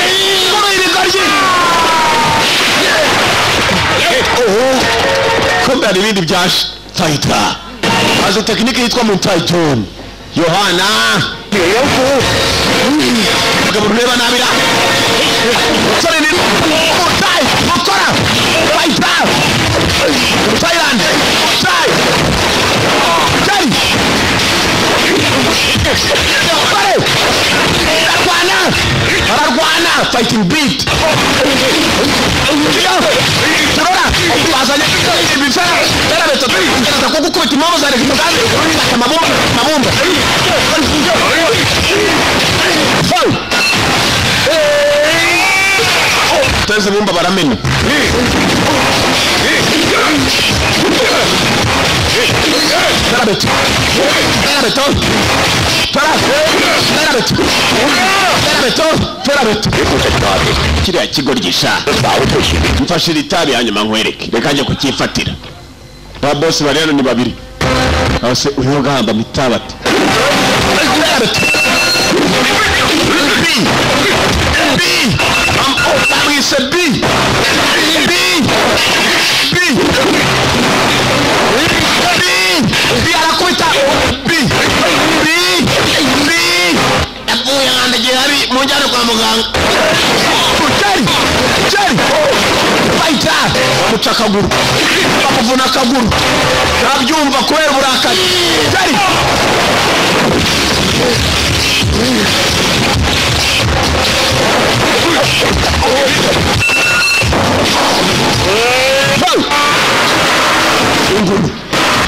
kumbe hari ibindi byaje fighter azi tekinike yitwa Muay Thai Yohana mugabo ureba nabira umusore ni Muay mukora fighter Thailand Thai Jerry ararwana fighting beat turora bazanye ibifara berabeto tugenda kugukubita impamvu zari kumugambi mabumba teze bumba baramena Ferabeto kiriya kigo gisha mfashira itabi hanyuma nkwereke reka njye kukifatira ba boss bari hano ni babiri ase uyu gahamba mitabati mujyana kwa muganga Jerry fighter bamuca akaguru bamuvuna akaguru ntabyumva kubera uburakari Jerry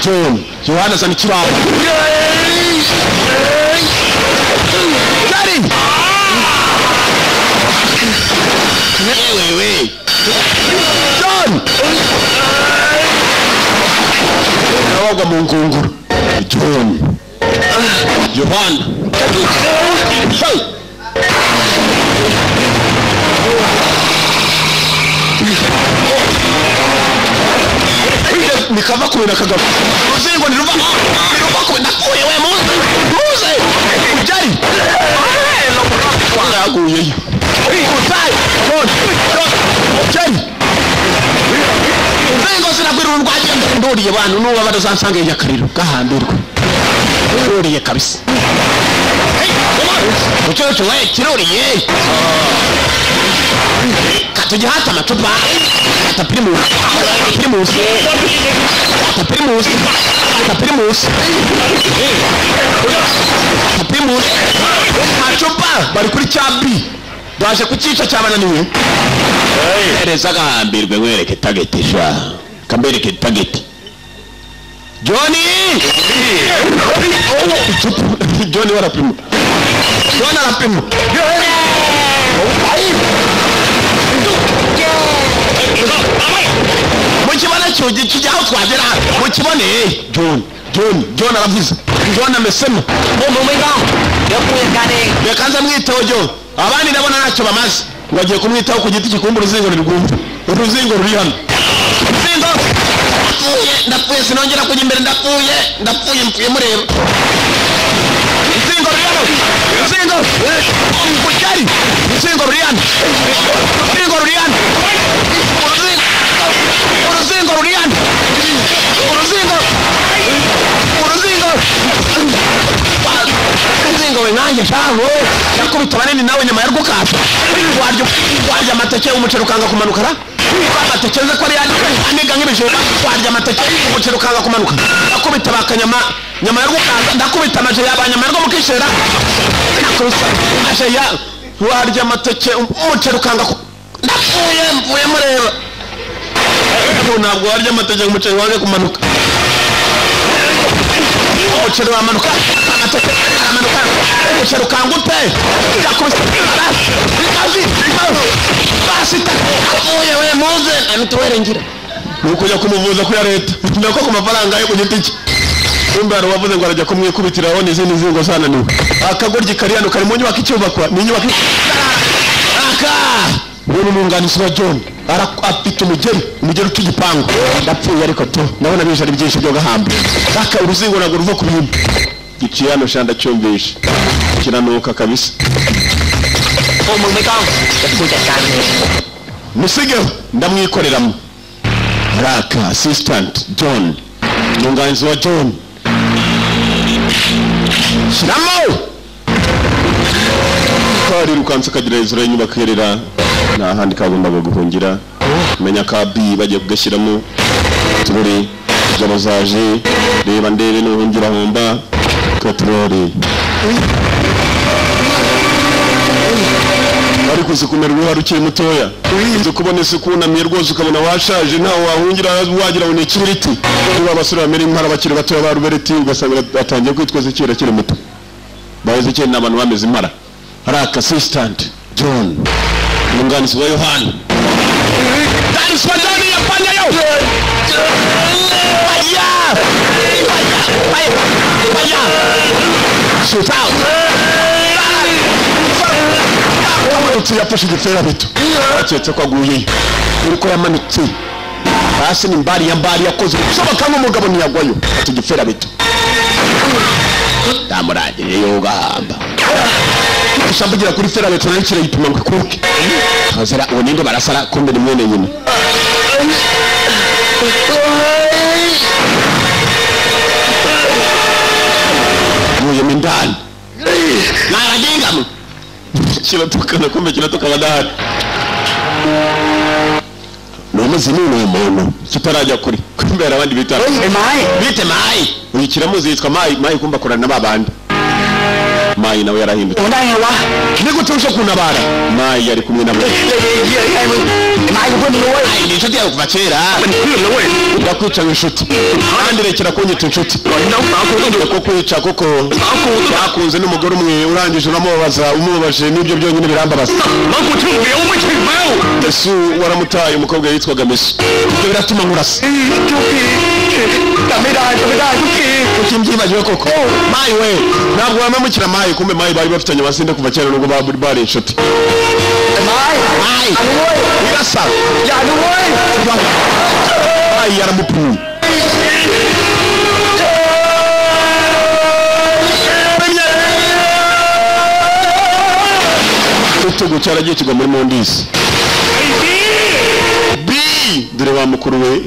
John Yohana sana kibaho Jerry wewe John nawaga mungunguru John Yohana hey nikava kubera kagabo uzingo niruva kubera kuye we muze Jerry yaguye Jerry uzingo sinagwirira urwagenda nduriye bantu nuba badasansange yakariro gahambirwa nduriye kabisa ucyo we kiruriye katujya hata amacupa ata primus macupa bari kuri cyabi baje kucica cyabananiwe ereza gahambirwe wereke target sha kambereke target Johnny Johnny warapima Johnny arapima mukibona cyo kijyaho twagera mukibone John aravuze John amesema yakuye kare bekanza mwitaho John abandi ndabona ntacyo bamaze wagiye kumwitaho ku giti kikumba uruzingo rwumva uruzingo ruri hano uruzingo ndapfuye sinongera kujya imbere ndapfuye mpuye mureba uruzingo ruri hano uruzingo kujari uruzingo ruriana uruzingo ruriana uruzingo ruriana uruzingo we nanjye shaho yakubita banini nawe nyama yarwukasa warya amateke umuceri ukanga kumanuka ra amateke nze ko ari aniga nk'ibijumba warya amateke umuceri ukanga kumanuka akubita bakanyama nyama yarwukasa ndakubita amaje yabanyama yarwo mukishera nakubita amaje ya warya amateke umuceri ukanga mvuye mureba ntabwo warya amateke umuceri wange kumanuka umuceri wamanuka amateke aramanuka umuceri ukangute yakubise basi avuye we muze amituwere ngira nukujya kumuvuza ku ya leta nako ku mafaranga yo ku giti cye umbara wavuze ngo arajya kumwikubitiraho n'izindi nzingo zananiwe akagoryi kariyano kari mu nyubako icyubakwa ni inyubako aka ubu n'umwunganizi wa John afite umugeri utugipangu ndapfuye ariko to ndabona bije ari byinshi byo gahamba aka uruzingo ntabwo ruva ku bintu giciye hano shanda cyumvisha kiranuka kabisa musigeho ndamwikoreramo raka assistant John umwunganizi wa John shiramo kari rukanse kagira izura y'inyubako yerera nta handi kagombaga guhungira menya kabi bagiye kugashyiramo tubure jabo zaje reba ndebe n'uhungira homba katrori ariko uzikumerwa hari ukiri mutoya uzi kubona isuku unamye rwose ukabona washaje ntawe wahungira wagira ngo ni ikibiriti niba abasore bamera impara bakiri batoya ba rubereti ugasanga atangiye kwitwaza ikira akiri muto baheze cyane n'abantu bameze impara haraka assistant John umwunganizi wa Yohana Dani swadani yafanya yo Baya shoot out Uti yafashe igifera bito aketse ko aguye uriko yamanutse hasi ni mbari yakoze soboka nk'umugabo ntiyagwayo ati igifera bito ndamuradiye yo gahamba ushambugira kuri fera beto n'ikira yipima ngo kuke hazira uwo ninde barasara kumbe ni mwene nyine muye mindani naraginga mu kiratukana kumbe kiratuka badahari nomuzi n'uyu muntu kitarajya kuri kumbera abandi bitaro bite mai uyu kiramuzi yitwa mai kumba korana babandi mai nawe yarahindutse unayewa nigutuje kunabara mai yari kumwe nabo mai uboni wowe ai ni inshuti yawe kuva kera ndakwica inshuti kandi rekera kunyita inshuti ko kwica koko yakunze n'umugore umwe urangije uramubabaza umubabaje n'ibyo byonyine birambabaza Yesu waramutaye umukobwa yitwaga Mesu ibyo biratuma nkurasa ukimyibagiwe koko mai we ntabwo wamemukira mai kumbe mai bari bafitanye basinde kuva cyane nubwo bari inshuti mai irasa mai yaramupfuye utugu cyaragiye kigwa muri mondisi dore wa mukuru we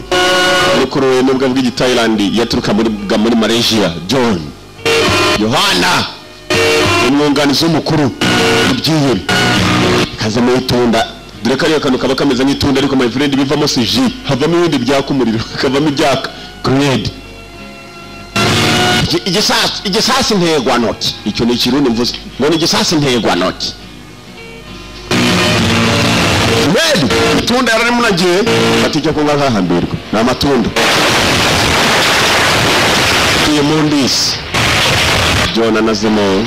nubwo avuga igitayilandi yaturuka muri Malaysia John Yohana umwunganizi w'umukuru ibyiye kaza mu itunda dore kariya kantu kaba kameze nk'itunda ariko my friend bivamo siji havamo ibindi byaka umuriro kavamo ibyaka grenade igisasi ntegwa noki icyo ni ikirundi mvuze ngo ni igisasi ntegwa noki Red itunda yarari munagiye atijya ko ngahambirwa na matunda iye mondisi John anazemo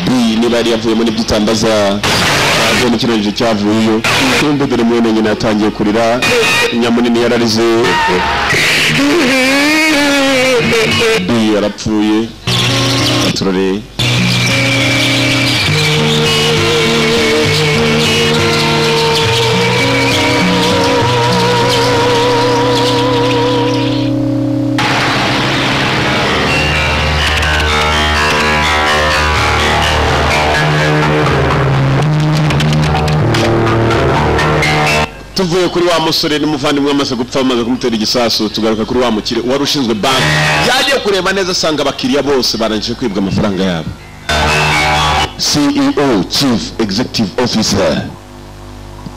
bi nibari yavuye muri bitambaza aje mu kirenje cyavuyeyo kumbe dore mwene nyina yatangiye kurira nyamunini yararize bi yarapfuye aturore tuvuye kuri wa musore n'umuvandimwe amaze gupfa bamaze kumutera igisasu tugaruka kuri wa mukire wari ushinzwe banki yagiye kureba neza asanga abakiriya bose barangije kwibwa amafaranga yabo. CEO, Chief Executive Officer,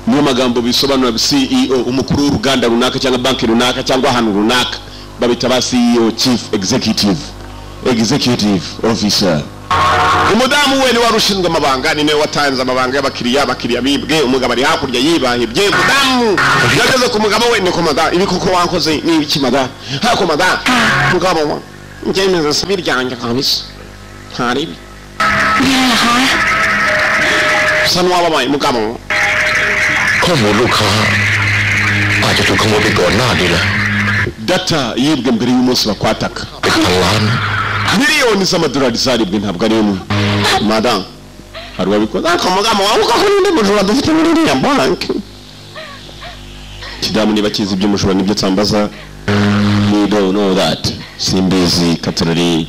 niyo magambo bisobanura CEO, umukuru w'uruganda runaka cyangwa banki runaka cyangwa ahantu runaka babita ba CEO, Chief Executive Officer. Umudamu we ni warushinzwe amabanga, ni nawe watanze amabanga y'abakiriya bibwe, umugabo ari hakurya yibahibye. Umudamu yageze ku mugabo we, ni komada ibi kuko wakoze ni iki mada ha komada mugabo njyemeza sabiryange kabisa hari sanwa wabaye mugaboข้อมูลลูกค้าอาจจะถูกขโมยไปก่อนหน้านี้นะ data yibwe mbere y'umunsi bakwataka เป็นพันล้าน miliyoni z'amadolari zaribwe ntabwo ari imwe. Madam hari wabikoze ariko mugabo wawe uko ndi mujura dufite muri ya banki kidamu niba kizi ibyo mujura nibyo tsambaza. You don't know that. Simbizi katorari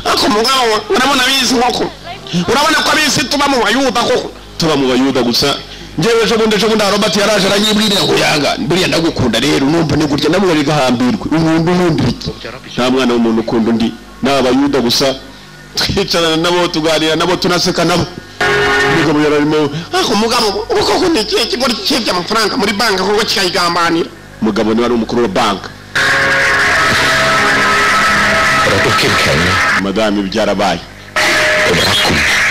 ariko mugabo urabona bizi nkoko urabona ko abisi tuba mu bayuda koko tuba mu bayuda gusa njyewe ejo bundi Robert yaraje aranyibwirira ngo yanga mbiriya ndagukunda rero numva ni gutya namwe gahambirwe umuntu iki nta mwana w'umuntu ukunda undi n'abayuda gusa twicarana nabo tuganira nabo tunaseka nabo mugabo yararimo ako mugabo uko kundi kigo cy'ibya amafaranga muri banki kuko kikayigambanira. Mugabo ni wari umukuru wa banki. Madame byarabaye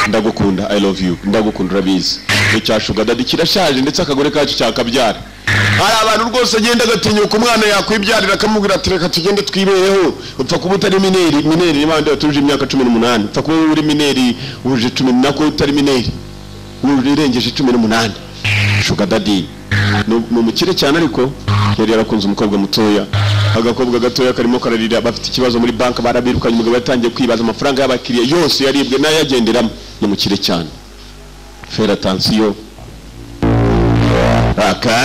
ndagukunda I love you ndagukunda urabizi icyashuga dadi kirashaje ndetse akagore kacu cyakabyara. Hari abantu rwose agenda agatinyuka umwana yakwibyarira akamubwira ati reka tugende twibereho upfa kuba utari mineri n'abandi batuje imyaka 18 upfa kuba uri mineri uje 10 nako utari mineri uje irengeje 18. Shuga dadi no mukire cyane ariko yari yarakunze umukobwa mutoya agakobwa gatoya karimo kararira bafite ikibazo muri banki barabirukanye umugabo yatangiye kwibaza amafaranga y'abakiriya yose yaribwe n'ayagenderamo ni mukire cyane. Faire attention aka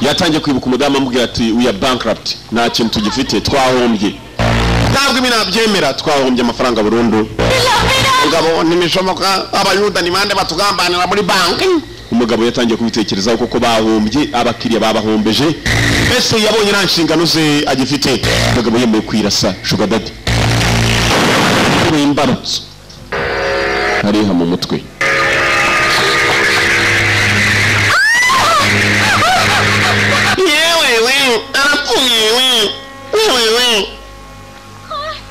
yatangiye kwibuka umudamu amubwira ati we are bankrupt nta kintu tugifite twahombye ntabwo ibi nabyemera twahombye amafaranga burundu. Umugabo nimishomoka abayuda ni bande batugambanira muri banki. Umugabo yatangiye kubitekerezaho kuko bahombye abakiriya babahombeje ese yabonye nta nshingano ze agifite. Umugabo yemeye kwirasa Sugar Daddy imbarutso hariha mu mutwe. Yewe arapfuye yewe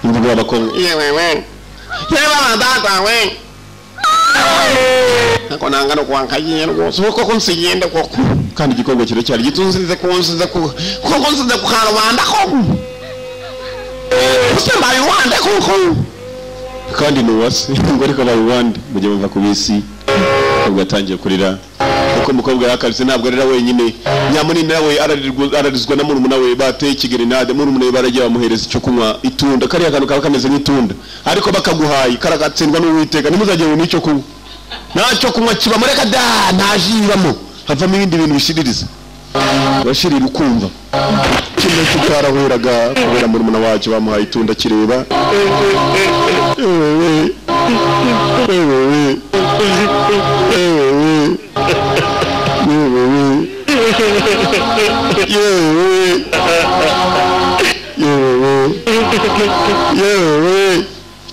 Imbuga y'abakobwa yewe data we ako nanga no kwankaye rwose uko kunsigende koko kandi igikorwa kiro cyari gitunzize kunzize koko nzize ku karubanda koko usema biwande koko kandi nuwase ngo ariko babiwande mujye bava ku bisi ubwo atangiye kurira kuko umukobwa yakaritse ntabwo arira wenyine Nyamunini nawe ararizwa na murumuna we bateye ikigerenade murumuna we baragiye bamuhereza icyo kunywa itunda kari akantu kaba kameze nk'itunda ariko bakaguhaye karagatsindwa n'Uwiteka nimuzajye mu nicyo kunywa nacyo kunywa kiba mureka da ntajiramo havamo ibindi bintu bishiririza bashirira ukumva kimwe cyarahuraga kubera murumuna wacu bamuhaye itunda kireba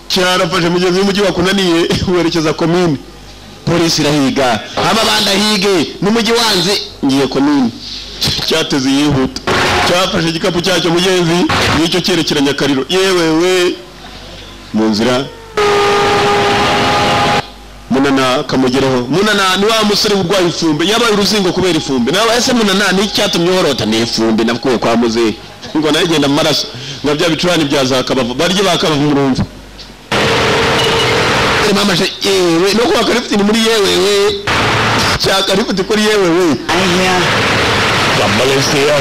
cyarafashe mugeze y'umujyi wakunaniye werekeza komine polisi irahiga amabanda hige n'umujyi wanze ngiye komine cyateze yihuta cyafashe igikapu cyacyo mugenzi n'icyo cyerekeranya Kariro yewe mu nzira Munana kamugeraho. Munana ni wa musore urwaye ifumbe yabaye uruzingo kubera ifumbe nawe ese Munana ni cyatumye horota ni ifumbe navuye kwa muze ngo nagenda mu maraso ngo bya bicurani byazakabava barye bakaba mu rumva mama je yewe no kwa karifiti ni muri yewe cha karifiti kuri yewe aya wa Malaysia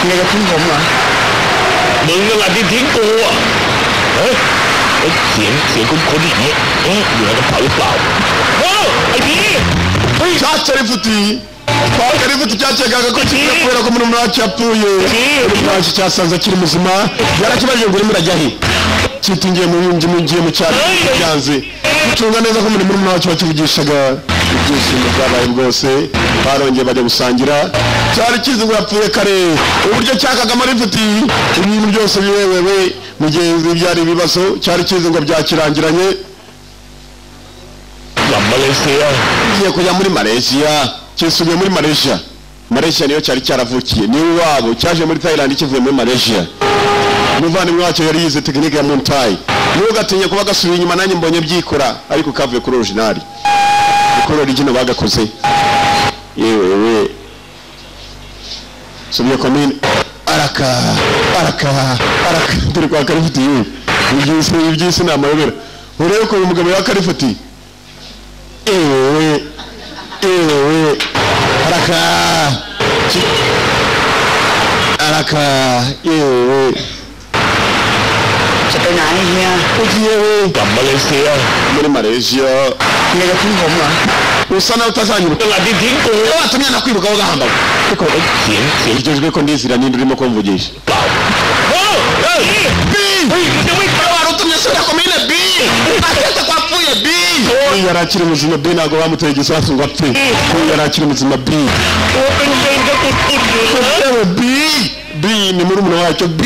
ni ga tin hom àมึงlà điทิ้งกูอ่ะเฮ้ยเสียงคุ้นๆอย่างนี้อยู่ในกระเป๋าหรือเปล่าไอ้พี่เฮ้ยชาร์จริฟุตี Karifuti cyakekaga ko kipfuye ko umuntu wacu yapfuye umuntu wacu cyasanze kiri muzima yarakibaje ngo urimo urajya he kitingiye mu ngiye mu cyaro byanze gucunga neza ko umuntu wacu wakivugishaga ibyishimo byabaye bwose barongeye bajya gusangira cyari kizi ngo yapfuye kare uburyo cyakaga Karifuti ibintu byose biwewewe mugenzi byari ibibazo cyari kizi ngo byakirangiranye Malaysia kigiye kujya muri Malaysia kisubiye muri Malaysia niyo cyari cyaravukiye ni wabo cyaje muri Thailand kivuye muri Malaysia muvani wacu yari yize tekinike ya Montai niyo gatinye kuba gasubiye inyuma nanjye mbonye byikora ariko kavuye kuri original kuri original bagakoze yewe subiye komine araka dore kwa Karifuti ibyisi ni amayobera urebe ko umugabo wa Karifuti ewe araka ewe Sẽ tới nãy nha. ugiye Malaysia muri Malaysia Nghe được tiếng hùng hả? usana utazanyuruka là đi tiếng của watumye nakwiruka ugahamba có cái chuyện igejwe ko ndizira nindi urimo kumvugisha warutumye sura komine B akete kwapfuye B yarakiri muzima B nago bamuteye igisasu ngo apfe yarakiri muzima B B ni muri umuntu wacyo B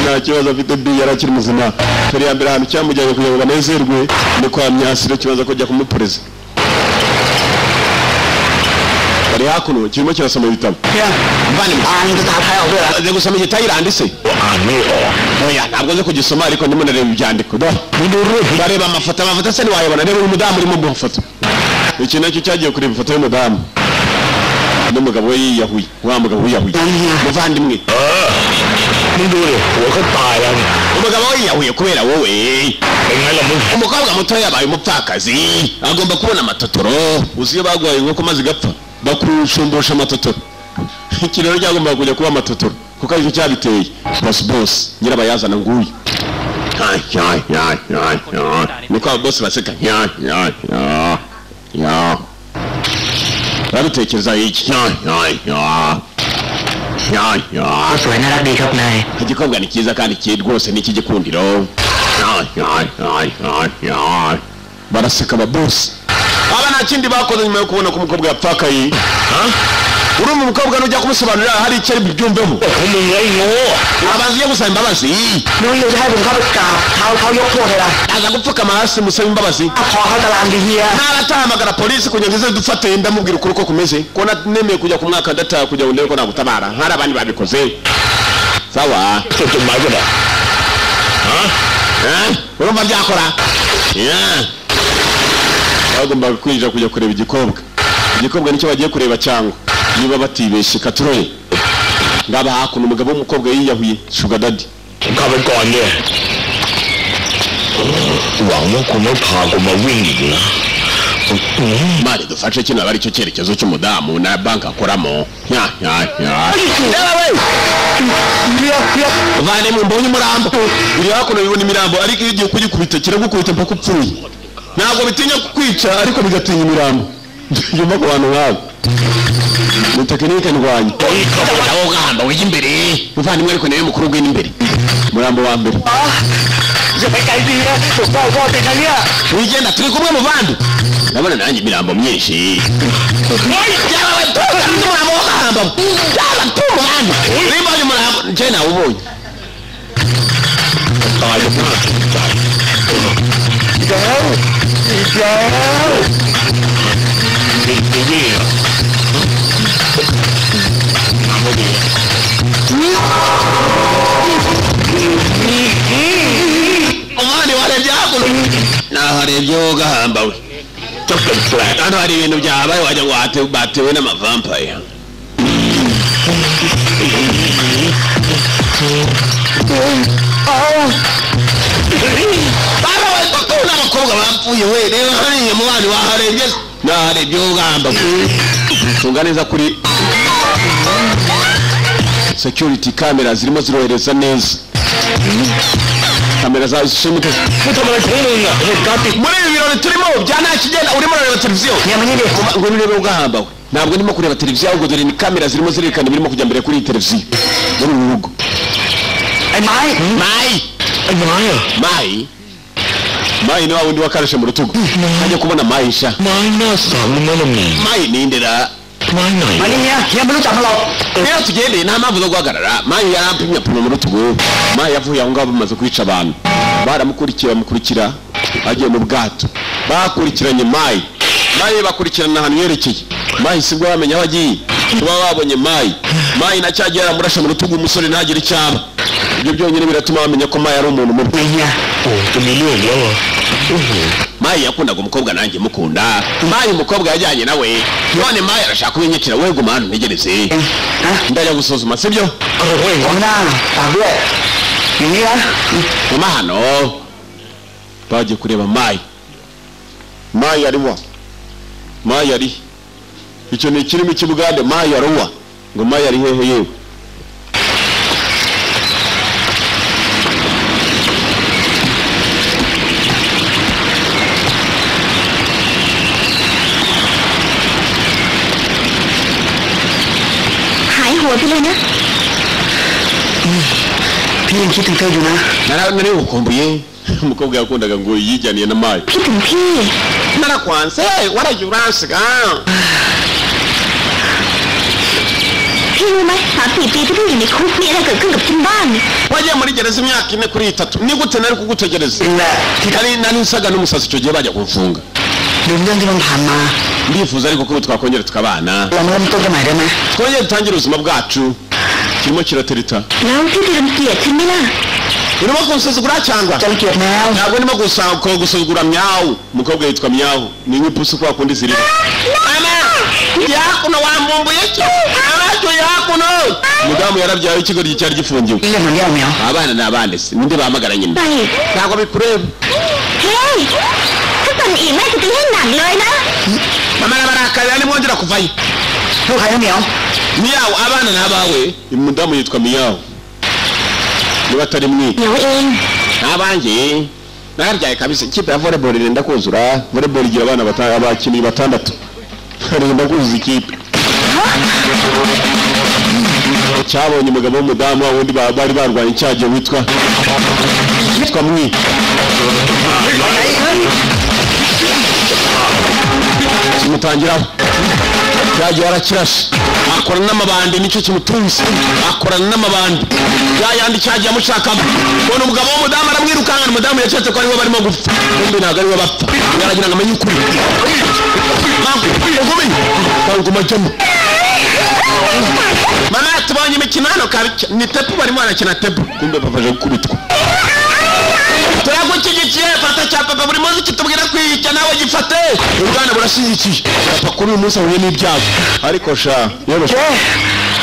nta kibazo afite B yarakiri muzima turi ya mbere ahantu cyamujyanye kugira ngo banezerwe ni kwa Myasiro kibazo ko jya kumupereza bari hakuno kirimo kirasoma ibitabo Anh tôi tao thấy không được. aje gusoma igitayirandi se oya ntabwo nzi kugisoma ariko ndimo nareba ibyandiko bareba amafoto se niwayabona reba umudamu urimo mu foto iki nacyo cyagiye kureba ifoto y'umudamu n'umugabo we yiyahuye wa mugabo wiyahuye muvandimwe Mundure của cái tài anh umugabo we yiyahuye kubera wowe Đừng hay là muốn umukobwa muto yabaye umupfakazi agomba kubona amatotoro uzi iyo bagwaye inkoko maze igapfa bakushumbusha amatotoro iki rero cyagomba kujya kuba amatotoro kuko aricyo cyabiteye boss nyirabayazana nguyu niko boss baseka babitekereza iki Có sủi nó đã đi khắp nơi. igikobwa ni cyiza kandi kiye rwose n'iki gikundiro baraseka ababosi aba nta kindi bakoze nyuma yo kubona ko umukobwa yapfakaye uri mu mukobwa n'ujya kumusobanurira hari icyo ari bubyumvemo Mình lấy ngô abanza yo gusaba imbabazi Nếu như hai đừng có bất cả, thao dốc thua thì là aza gupfukama hasi musaba imbabazi họ ta làm gì vậy? ntaratahamagara polisi kugira ngo ize dufate ndamubwira ukuri ko kumeze ko nemeye kujya ku mwaka ndataha kugira ngo ndebe ko nagutabara hari abandi babikoze sawa Sao tụi mày cái này urumva byakora bagombaga kwinjira kujya kureba igikobwa nicyo bagiye kureba cyangwa niba batibeshye katuroye ngaba hakuno umugabo w'umukobwa yiyahuye sugar daddy Không phải còn nha Quảng nó cũng nó thà của mà Winnie mari dufashe kino aba aricyo cyerekezo cy'umudamu na banki akoramo vane mu mbonye umurambo uri hakuno bibona imirambo ariko iyo ugiye kugikubita kiragukubita mpaka upfuye ntabwo bitinya kukwica ariko bigatinya imirambo yumva ku bantu nk'abo ni tekinike ndwanya nawo ugahamba ujya imbere muvandimwe ariko nawe mukuru ugwina imbere umurambo wa mbere Giờ phải cái gì á? Vô tình anh nhá. wigenda turi kumwe muvandi ndabona nanjye imirambo myinshi yabawe tuza n'umurambo wo gahamba yaba tumuvandi niba uyu murambo nje nawe ubonye Tài lúc nào Cái gì à Làm cái gì umwana warebye hakuno naharebye wo gahamba we Chắc cần flat hano hari ibintu byabaye wagira ngo batewe n'amavampire baba we kuko n'abakobwa bapfuye we reba hariya mu bana waharebye naharebye wo gahamba we tunga neza kuri security camera zirimo zirohereza neza kamera za zishimute mutamara kumunga gati muri ibi birori turimo byana kigenda urimo urareba televiziyo nyamanyire ngo urebe ugahambawe ntabwo ndimo kureba televiziyo ahubwo dore ni kamera zirimo zirerekana birimo kujya mbere kuri televiziyo muri uru rugo mai mai ni wa wundi wakarashe mu rutugu ajya kubona mai sha mai ni indera maninya yambaye cyamalo rero tugendeye nta mpamvu zo guhagarara mai yarampimye apima mu rutugu mai yavuye aho ngaho bamaze kwica abantu bamukurikira agiye mu bwato bakurikiranye mai bakurikirana ahantu yerekeye mai sibwo bamenya aho agiye kuba babonye mai nacyagiye aramurasha mu rutugu umusore ntagire icyaba ibyo byonyine biratuma bamenya ko mai ari umuntu mubi mai yakundaga umukobwa nanjye mukunda mai umukobwa yajyanye nawe none mai arashaka kubinyekera we guma hano ntegereze ndajya gusuzuma sibyo guma hano bagiye kureba mai ariwa mai ari icyo ni ikirimi cy'ubugande mai ariwa ngo mai ari hehe yeweพี่คิดถึงเธออยู่นะ nari ukumbuye umukobwa yakundaga ngo yijyaniye na mai คิดถึงพี่ narakwanse waragiye uransiga พี่รู้ไหม3-4 ปีที่พี่อยู่ในคุกมีอะไรเกิดขึ้นกับฉันบ้าง wagiye muri gereza imyaka 4 kuri 3 ni gute nari kugutegereza nari nsaga n'umusazi icyo gihe bajya kumfunga ลืมเรื่องที่มันผ่านมา ndifuza ariko ko twakongera tukabana เรามาเริ่มต้นกันใหม่ได้ไหม twongere dutangire ubuzima bwacu kirimo kiratereta แล้วพี่จะรังเกียจฉันไหมล่ะ urimo kunsuzugura cyangwa จะเกลียดแมว ntabwo ndimo gusuzugura myawu umukobwa yitwa myawu ni nk'ipusi kwa kundi zirira mama yakuno wambumbuye cyo abacu yakuno mudamu yarabyaye ikigo cyari gifungiwe เรื่องมันแย่แมว abana ni abande se ninde bahamagara nyine ไป ntabwo bikureba เฮ้ยถ้าสั่นอีกแม่จะตีให้หนักเลยนะ mama nabarakarira nimwongera kuvayo ลูกใครนะเหมียว miyawu abana ni abawe umudamu yitwa miyawu niba atari mwi เดี๋ยวเอง n'abanjye narabyaye kabisa ikipe ya volleyball irenda kuzura volleyball igira abana abakinnyi 6 irenda kuzuza ikipe cyabonye umugabo w'umudamu wundi bari barwanya icyagiye witwa mwi kimutangiraho cyagiye arakirashe akorana n'amabandi nicyo kimutunze akorana n'amabandi yayandi cyagiye amushakamo ubona umugabo w'umudamu aramwirukankana umudamu yacetse ko ariwe barimo gupfa kumbe ntabwo ariwe bapfa yaragira ngo amenye ukuri ugumenye kanguma ajyamo mana tubonye imikino hano ni tepu barimo barakina tepu kumbe bafaje gukubitwa turagushyigikiye fata cya papa buri munsi kitubwira kwiyica nawe gifate ubwana burashyigikiye papa kuri uyu munsi ahuye n'ibyago ariko sha yewe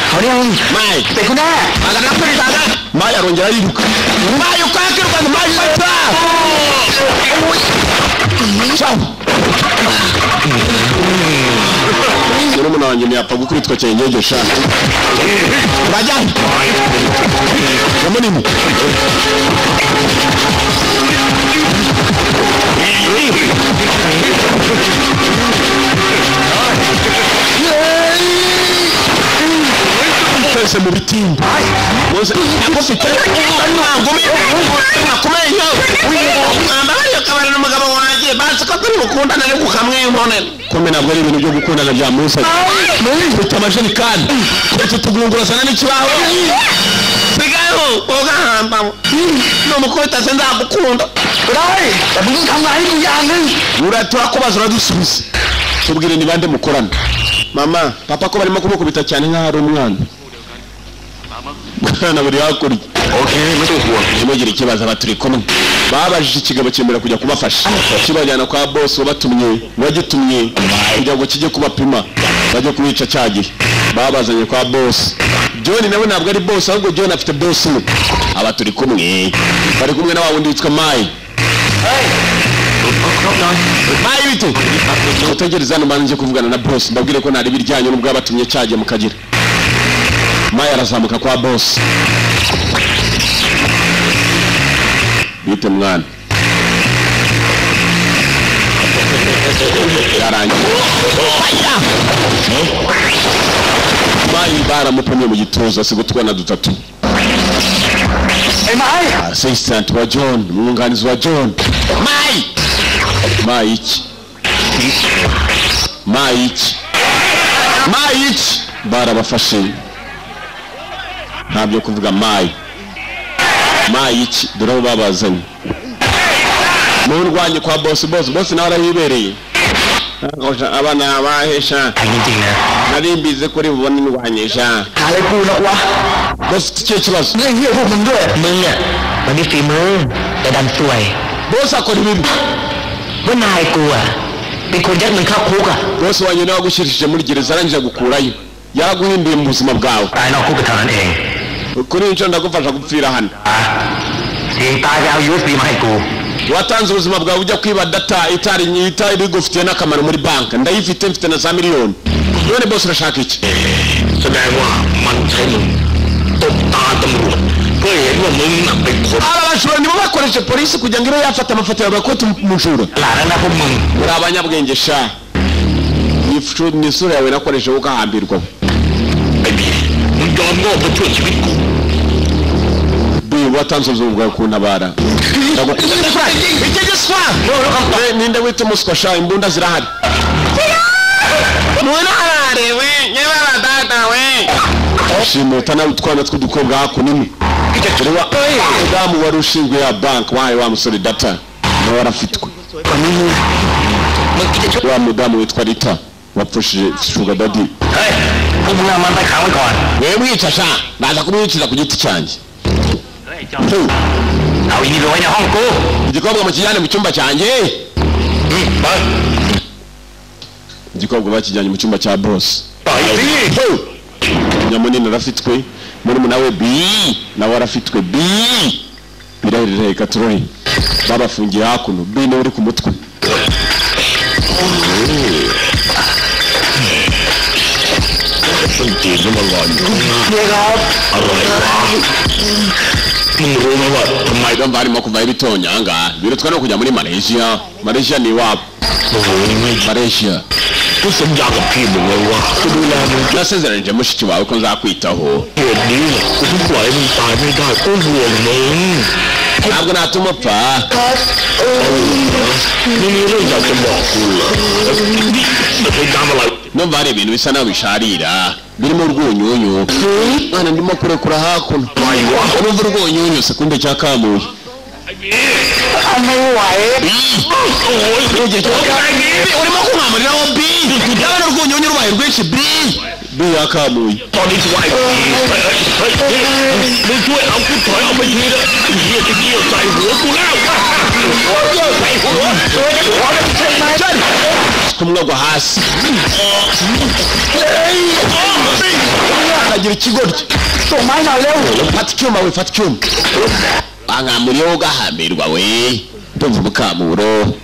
เขาเรียก mai เป็นคุณแม่ agana kwitaga mai arongera yiruka mai ukakirwa mai fata ciao rero mwana wanjye ntiyapfa gukubitwa cyane nyegesha bajyane munini twese mu bitimba bose nakufite ngumi nakumenye ambaye kabana n'umugabo wanjye basi ko turi gukundana ariko kamwe mbonera kumbe nabwo ari ibintu byo gukundana bya musa ufite amajerekani ufite tugungurasana n'ikibaho sigaho ugahamba n'umukobwa se ndagukunda urayi ndavuga kamwe kujyana uratubaza uradusubiza tubwire ni bande mukorana mama papa ko barimo kumukubita cyane nk'aho ari umwana mwana buri hakurya ntugire ikibazo abaturi kumwe babajije ikigabo cyemera kujya kubafasha kibajyana kwa boss wabatumye wagitumye kugira ngo kijye kubapima bajye kubica cyagihe babazanye kwa boss John nawe ntabwo ari boss ahubwo John afite boss we abaturi kumwe bari kumwe na wa wundi witwa Mai Mai bite utegereza hano manje kuvugana na boss ndabwire ko nari biryanye n'ubwo abatumye cyagiye mukagira Mai arazamuka kwa boss bite mwana yarangiye Mai baramupomye mu gituza asiga utwana dutatu assistant wa John umwunganizi wa John Mai iki barabafashe ntabyo kuvuga Mai iki dore babazanye murwanye kwa boss nawe arahibereye abana bahesha narimbize kuri bubone ndwanyesha boss tike kibazo boss akora ibintu boss wanye nawe gushirishije muri gereza arangije gukurayo yaguhinduye mu buzima bwawe kuri icyo ndagufasha gupfira hano watanze ubuzima bwawe ujya kwiba data itari gufitiye n'akamaro muri bank ndayifite mfite na za miliyoni none boss urashaka iki abashura nibo bakoresha polisi kugira ngo yafata amafoto yawe ko tumujura muri abanyabwenge sha ni sura yawe nakoresha ukahambirwa watanze ubuzima bwawe kuntabara ninde wita umuswa sha imbunda zirahari shimuta nawe utwana tw'udukobwa hakunini mudamu wari ushinzwe ya bank wahaye wa musore data nawe warafitwe wa mudamu witwa Rita wapfushije sugar daddy wewe mwica sha baza kumwikiza ku giti cyanjye igikobwa mukijyane mu cyumba cyanjye igikobwa bakijyanye mu cyumba cya boss nyamunini arafitwe muri munawe B nawe arafitwe B birahirira ikaturoi babafungiye hakuno B nawe uri ku mutwe barimo kuva ibitonyanga birutwa no kujya muri Malaysia ni wabo Malaysia nasezeranyije mushiki wawe ko nzakwitaho ntabwo natuma upfa numva hari ibintu bisa naho bisharira birimo urwunyunyu mwana ndimo kurekura hakuno urumva urwunyunyu sekunde cya kamuye urimo kumwamuriraho B yabona urwunyunyu rubaye rwinshi B yakamuye kumwagwa hasi agira ikigoryi fata icyuma bangamuriyeho ugahambirwa we ndumva umukamuro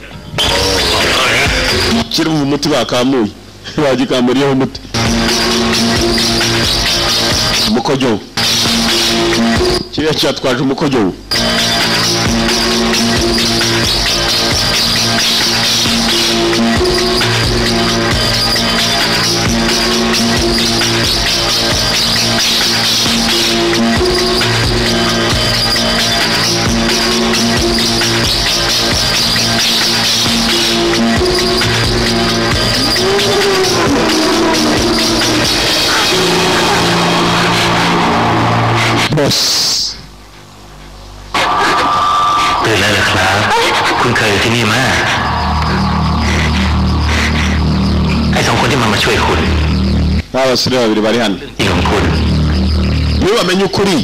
kirumva umuti bakamuye bagikamuriyeho umuti umukojo kiriya cyatwaje umukojo boss ตื่นแล้วเหรอครับคุณเคยอยู่ที่นี่มั้ยไอ้สองคนที่มาช่วยคุณ abasore babiri bari hano อีกของคุณ niba wamenye ukuri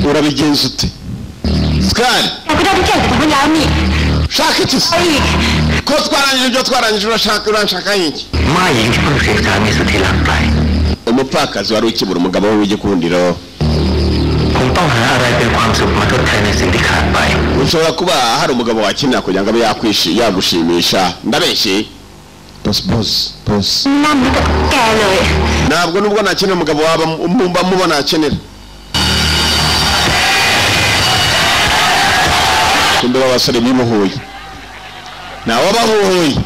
urabigenza ute Skari shaka iki ko twarangije ibyo twarangije urashaka iki มาหญิงที่เพิ่งเสียสามีสุดที่รักไป umupfakazi wari ukibura umugabo we w'igikundiro คงต้องหาอะไรเป็นความสุขมาทดแทนในสิ่งที่ขาดไป ushobora kuba hari umugabo wakenera kugira ngo abe yagushimisha ndabeshye boss ntabwo nubwo nakenera umugabo waba mubona akenera kumbe babasore bibohoye nawe bahohoye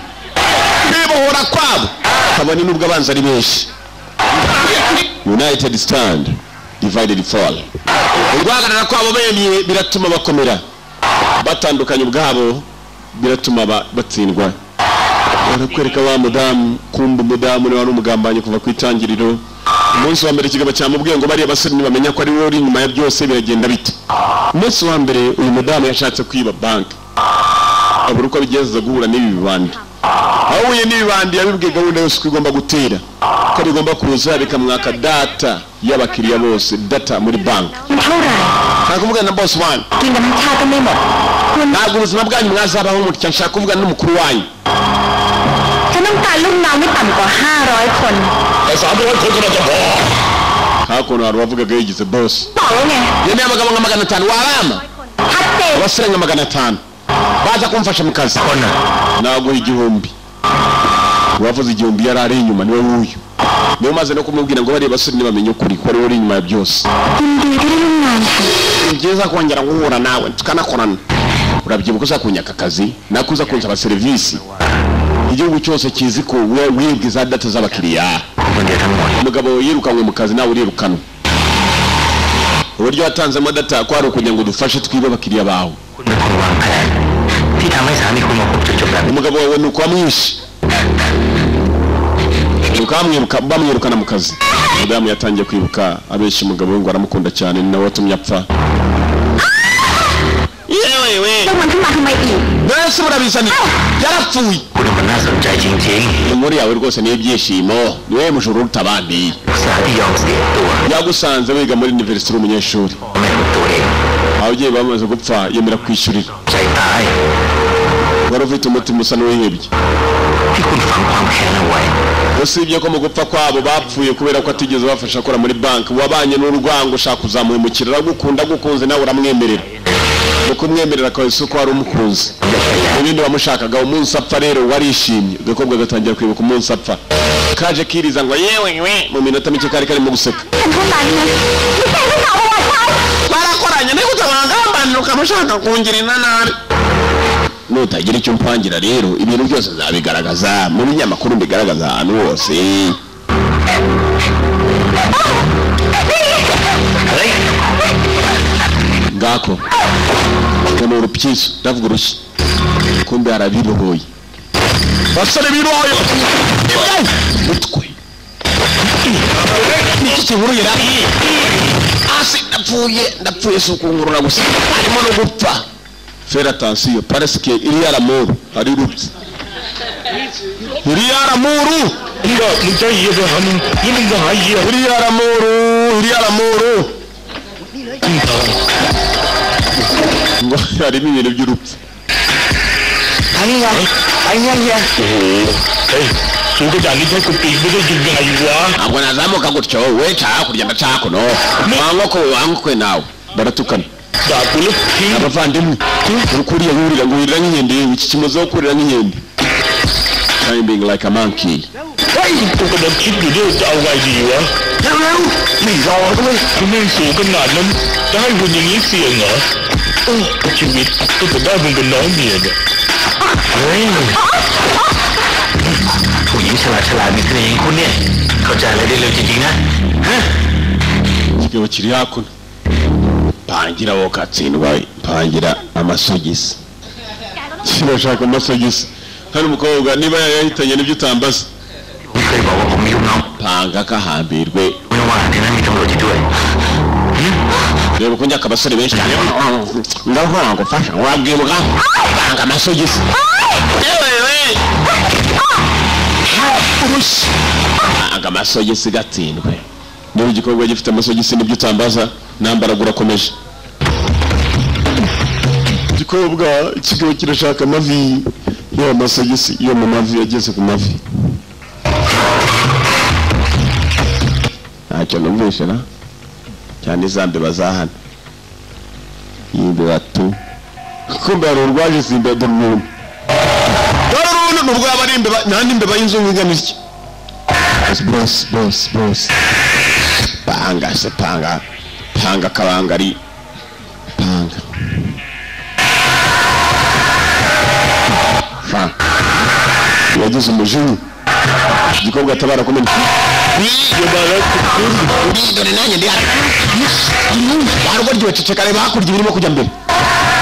bibohora kwabo kabone nubwo abanza ari benshi. United stand, divided fall. Urwagarara kwabo bemye biratuma bakomera, batandukanye ubwabo biratuma batsindwa. Barakwereka wa mudamu, kumba mudamu ni wari umugambanye kuva kwitangiriro. Umunsi wa mbere kigaba cyamubwiye ngo bari abasore ntibamenya ko ari we uri nyuma ya byose, biragenda bite. Umunsi wa mbere uyu mudamu yashatse kwiba bank, abura uko bigeze guhura n'ibi bibandi. Ahuye n'ibibandi yabibwiye gahunda yose ko igomba gutera, ko bigomba kuza bikamwaka data y'abakiriya bose, data muri bank. Ntakuvuga na boss one, ntabwo ubuzima bwanyu mwazabaho mutya. Nshaka kuvuga n'umukuru wanyu. Hakuno aravuga yigize boss. Yene amagabo nka 500 warama. Abasore nka 500 baza kumfasha mu kazi. Nago igihumbi. Wavuze igihumbi yarari inyuma niwe wuyu. Niyo maze no kumubwira ngo bari basore ntibamenye ukuri ko ari inyuma ya byose. Ngeza kongera guhura nawe tukanakorana. Urabyibuka uza kunyaka akazi, nakuza kunsaba service. Igihugu cyose kizi ko wibwe za data z'abakiriya. Umugabo yirukanwe mu kazi nawe urirukanwe. Uburyo watanzemo data ko ari ukugira ngo dufashe twibe abakiriya bawe. Umugabo wawe nuko amwishi. Bamwirukana mu kazi. Mudamu yatangiye kwibuka abeshi umugabo we ngo aramukunda cyane, ni nawe watumye apfa. Yewe Nese murabizani yarapfuye. Muri yawe rwose ni ibyishimo, niwe mujuru rutabandi. Yagusanze wiga muri university umunyeshuri. Ababyeyi bamaze gupfa yemera kwishyurira. Wari ufite umutima usa n'uwihebye. Usibye ko mu gupfa kwabo bapfuye kubera ko atigeze bafasha akora muri bank, wabanye n'urwango ushaka kuzamuhemukira, agukunda gukunze nawe uramwemerera. Nuko umwemerera ko isuko ari umukunzi. Ibindi wamushakaga umunsi apfa rero warishimye, gakobwa gatangira kwibuka umunsi apfa. Kaje kiriza ngo yewe mu minota mike kari karimo guseka. Barakoranye ne kutabangamba ukamushaka kungirina nabi. Nutagira icyo mpangira rero ibintu byose zabigaragaza muri nyamakuru mbigaragaza ahantu hose. Ngako kano urupyiso ndavuga urushyi kumbe arabibohoye. Basore bibohoye mutwe niki nkuru yera asi ndapfuye sukungurura gusa arimo no gupfa. Faire attention parce que il y a l'amour ari rupsi. Il y a l'amour ngo mutayiye hano yinga hayiye. Il y a l'amour ngo ari ibintu by'urupsi. Aya suko cyane cyo kupigura igihaywa abo nazamuka gutyo we cyaka kurya ndacako no wango nawe baratukana. Abavandimwe urukuriye yurira ngo wirira nk'ihende, iki kimaze gukurira nk'ihende. Climbing like a monkey. Uko ndakibwira awagiwa nizawe kumensuka nanam dahunye n'isiyenga ukimit tudabunga namiyega.ผู้หญิงฉลาดมีเสน่ห์คุณเนี่ยเข้าใจอะไรได้เร็วจริงๆนะKiyo kiri hakuno pangira wokatsindwa pangira amasogisi. Kirashaka amasogisi hano umukobwa niba yahitanye n'ibyo utambaza panga kahambirwe reba ko njyaka abasore benshi cyane ndahora ngufasha wabwibuka panga amasogisi. Panga amasogisi gatsindwe. Niba igikorwa gifite amasogisi n'ibyo utambaza nambara urakomeje. Igikorwa kigo kirashaka amavi yo masogisi yo mu mavi yageze ku mavi. Ntacyo numvishe na cyane zambe bazahana yimbe batu kumbe arurwaje simbe dorunu dorunu nubwo abarimbe nandi mbe bayinzo ngiganirye. Boss panga se panga kabangari panga yagize umujinya igikobwa atabara kumenya dore nanjye ndi barwo ceceka reba hakurya birimo kujya mbere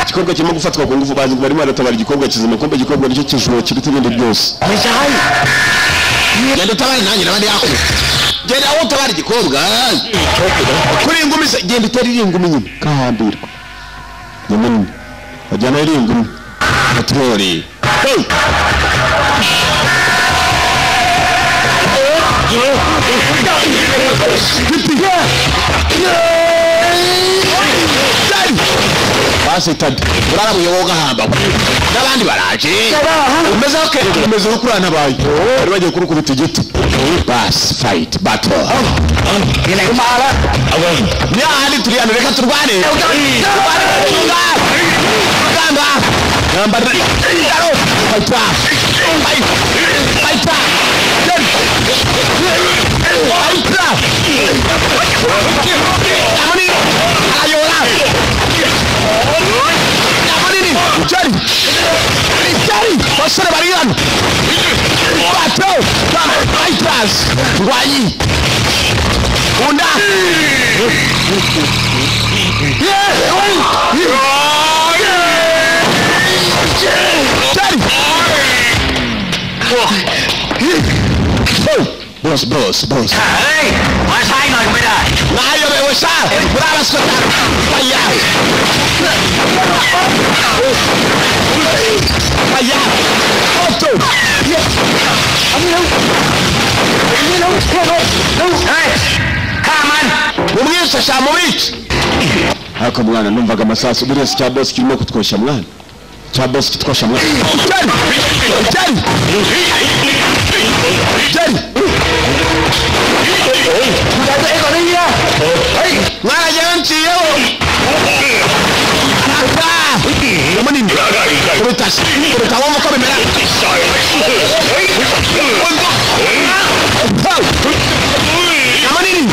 igikobwa kirimo gufatwa ku ngufu bazi barimo baratabara igikobwa kizima kumbe igikobwa nicyo kijuro kiruta ibindi byose genda utabare nanjye nabandi yakure genda aho utabara igikobwa kuri ingumi se genda utari ingumi nyine kahambirwa nyamini wajyana iri ingumi patroli basi tadi urara muyoga hamba n'abandi baraje umeze nko kurana bayo bari bagiye kurukubita igiti basi fight battle ni ahandi turiyana reka turwane uganda number fight Jari, basore bari hano. Bato, fighters, ngwanyi. Unda. Jari. Boss. Hey, what's high not with that? Nah, yo me sa. Brava scotta. Vaya. Otto. Hey, come on. Umwisha shamubiki. Hako mwana numvaga amasasu birese cya boss kirimo kutwosha mwana. Cya boss kitwosha mwana. Jari. Mwana yanchi yo. Yamanini. Kurutasi. Kurutawa mko bimera. Yamanini.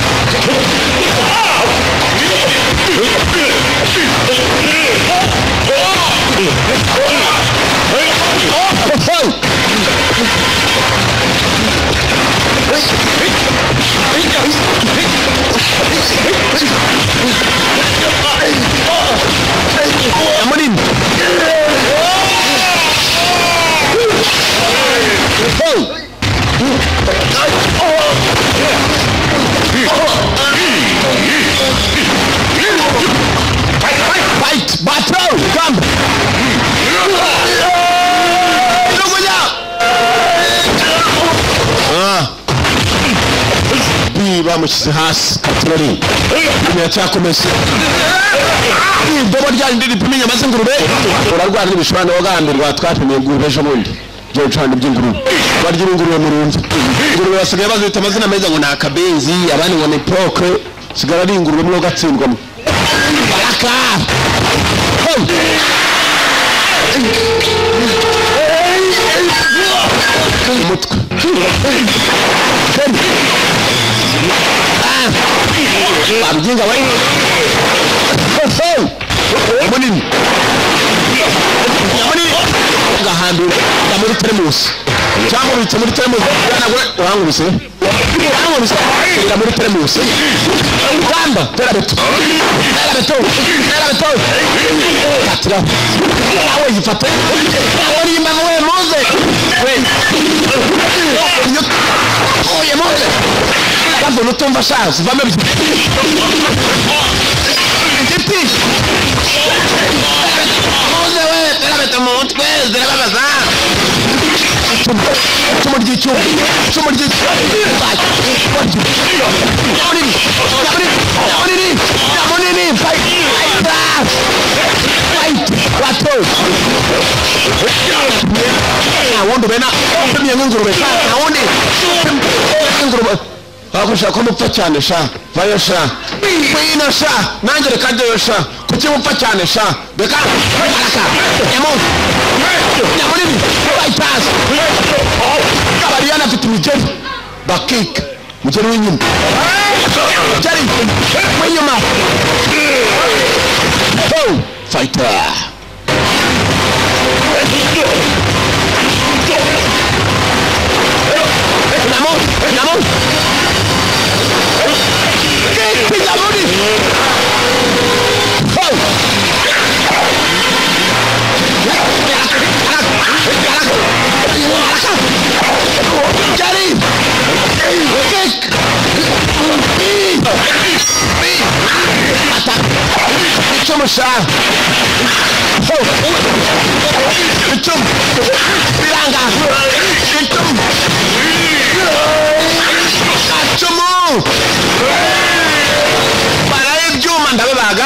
Fight, battle, come. Bamushyize hasi katurori imyacyakomese idobo rya ndiri piminya mazingurube urarwara n'ibishobano wagambirwa twapimiye ngurube ejo bundi byo ucana iby'ingurube barya ingurube mu runzi ingurube basigaye bazita amazina meza ngo ni akabenzi abandi ngo ni poke sigara ari ingurube mwo gatsindwamo baraka umutwe Abjinga we. Munini. Gahandu muri Primus. Cyangwa bitse muri Primus. Yana gwe wangubise. Wangubise. Ira muri Primus. Gamba, terabeto. Katira. Awe yifate. Awe yimba we moze. We. Oye moze. Quando non tomba chance, va même. Petit. Moze we, terabeto monte, de la baza. Sono di ciò. Vai. Monini, fai. Quattro. Wondo bena. Mimi ngurube. Wondi. Ngurube. Akusha ko mupfa cyane sha. Vayo sha. Kwina sha. Nanjye rekaje sha. Kuki mupfa cyane sha. Beka. Baraka. Emo. Monini. Bypass. Kabariana afite imigeri. Bakik. Mugeri w'inyuma. Jari. W'inyuma. Oh, fighter. icumusha icumu biranga icumu icumu baraye ibyuma ndababaga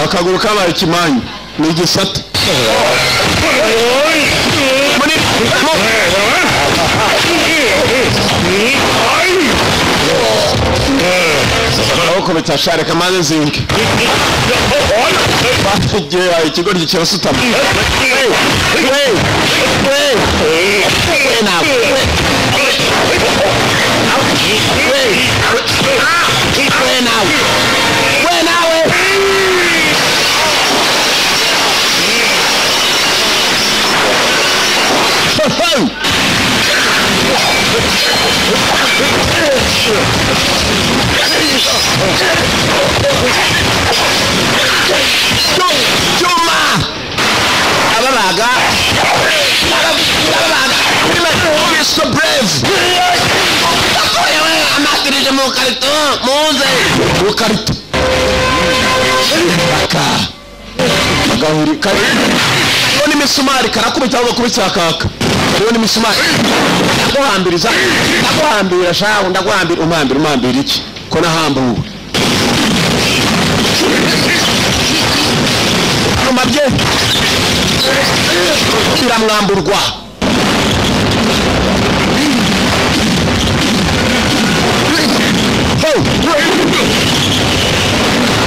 akaguru kabaye ikimanyu ni igisate ko bitashareka maze zinke bategera ikigo kirasutama Juma abalaga you're so brave amatirije mu karito muze mu karito agahuri kari ni misumari karakubita aho kubitsa kaka rero ni misumari ndaguhambira shaho ndaguhambira umambira iki ko nahambuwe umabye biramwamburwa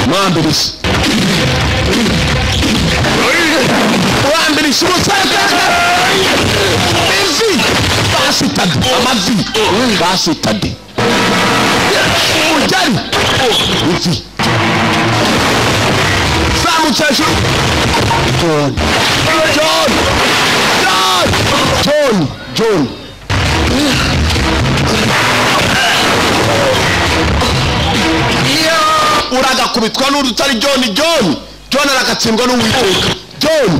mwambirisi wambirisi umusaka ivi basitade amavi basitade ujari ivi samucheshu John uraga kubitwa n'urutari John aragatsindwa n'uwiteka John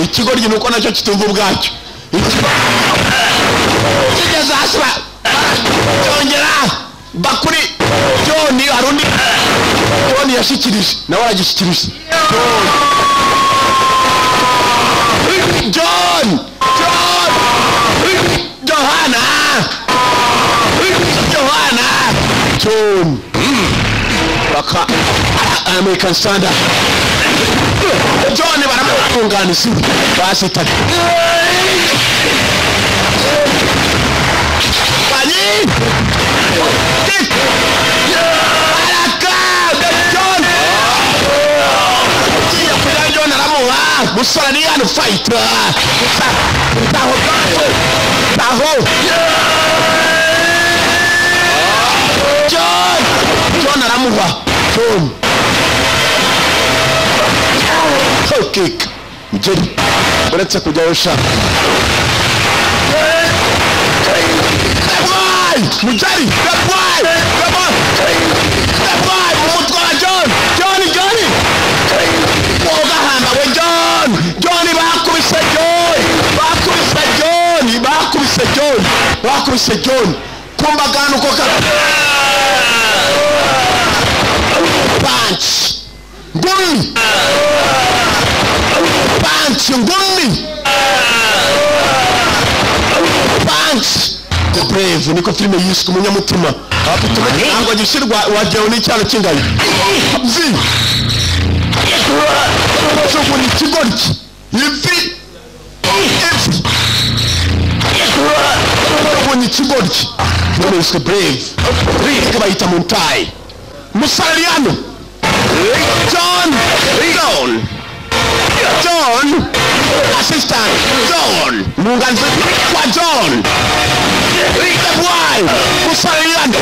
ikigo ry'uko nacyo kitumva ubwacyo kigeze asba cyongera bakuri John arundi John yashikirije nawe aragishikirije John baka American standard John baramunganisi basitade bani John aramuha musara ni hano fighter taho John aramuha kick mjeri uretse kujya ushaka mujari umutwe wa John ugahamba we John bakubise John kumbagana uko punch the brave niko filime yiswe umunyamutima ntabwo gishirwa wajeho n'icyaro kingaye ni ikigoryi ivi ni ikigoryi none yiswe brave bayita Montai Musaliano John assistant John munganzi kwa John the boy Musaliano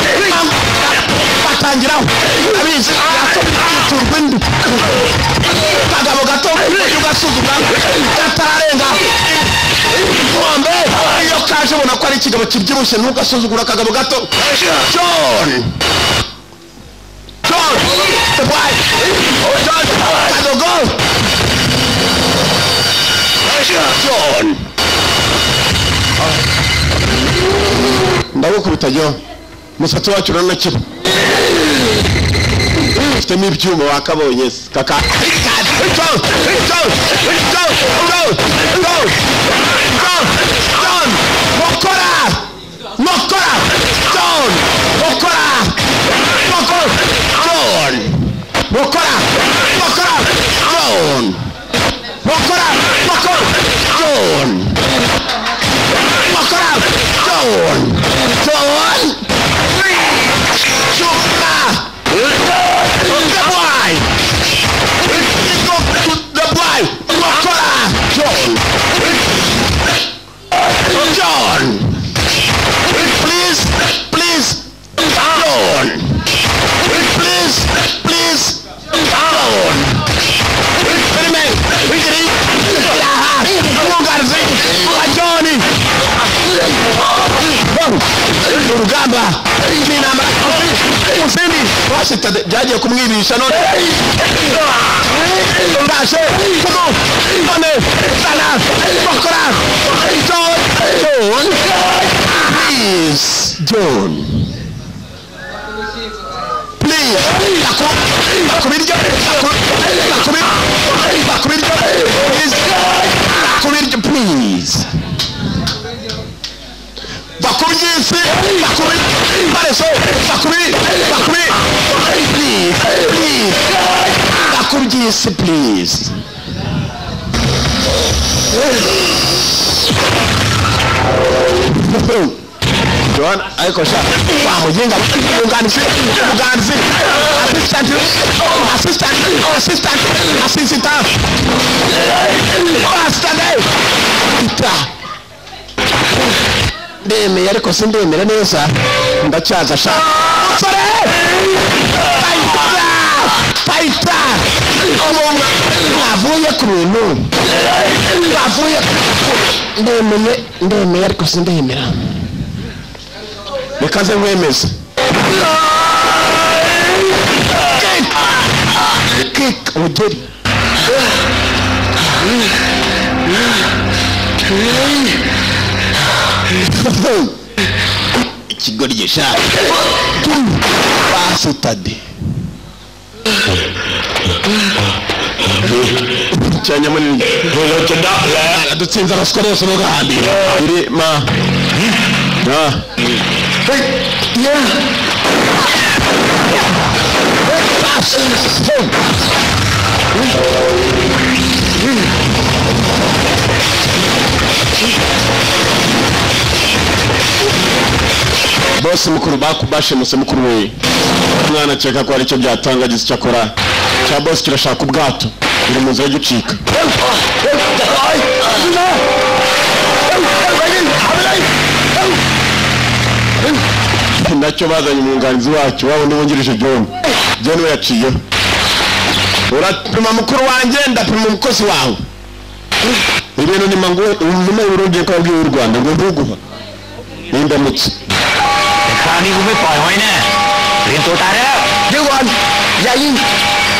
gasuzuma katararenga ngombe iyo kaje ubona ko ari ikigabo kibyibushye ntugasuzugura akagabo gato. John the boy John kadogo John ndagukubita John musatsi wacu urana kiba ufite n'ibyuma wakabonye kaka urugamba n'inama usindi wasita byagiye kumwibisha none ndashe kuno none sana bakora John please John please akubiryo please bakubijisi bareso please bakubijisi please John ayiko sha bamujenga unganisi assistant ndemeye ariko sindemera neza ndacyaza sha sore paita omonga avuye ku bintu avuye ndemeye ariko sindemera bikaze mwemeza kick ugeri ikigori gisha basutade cyanya muri dutsinza abaswa bose no gahambira iri ma boss mukuru bakubashe muse mukuru we mwana cyeka ko ari cyo byatangagize cyakora cya boss kirashaka ubwato iri mu nzira y'igicika nacyo bazanye umwunganizi wacyo wabo n'uwungirije John we yaciye urapima mukuru wanjye ndapima umukozi wawe ibintu ni mango nyuma y'urugiye ko abwiye u Rwanda ngo nduguha n'indamutse Kami gue poi nè, riêng tôi ta đó. Chứ còn, dạ gì?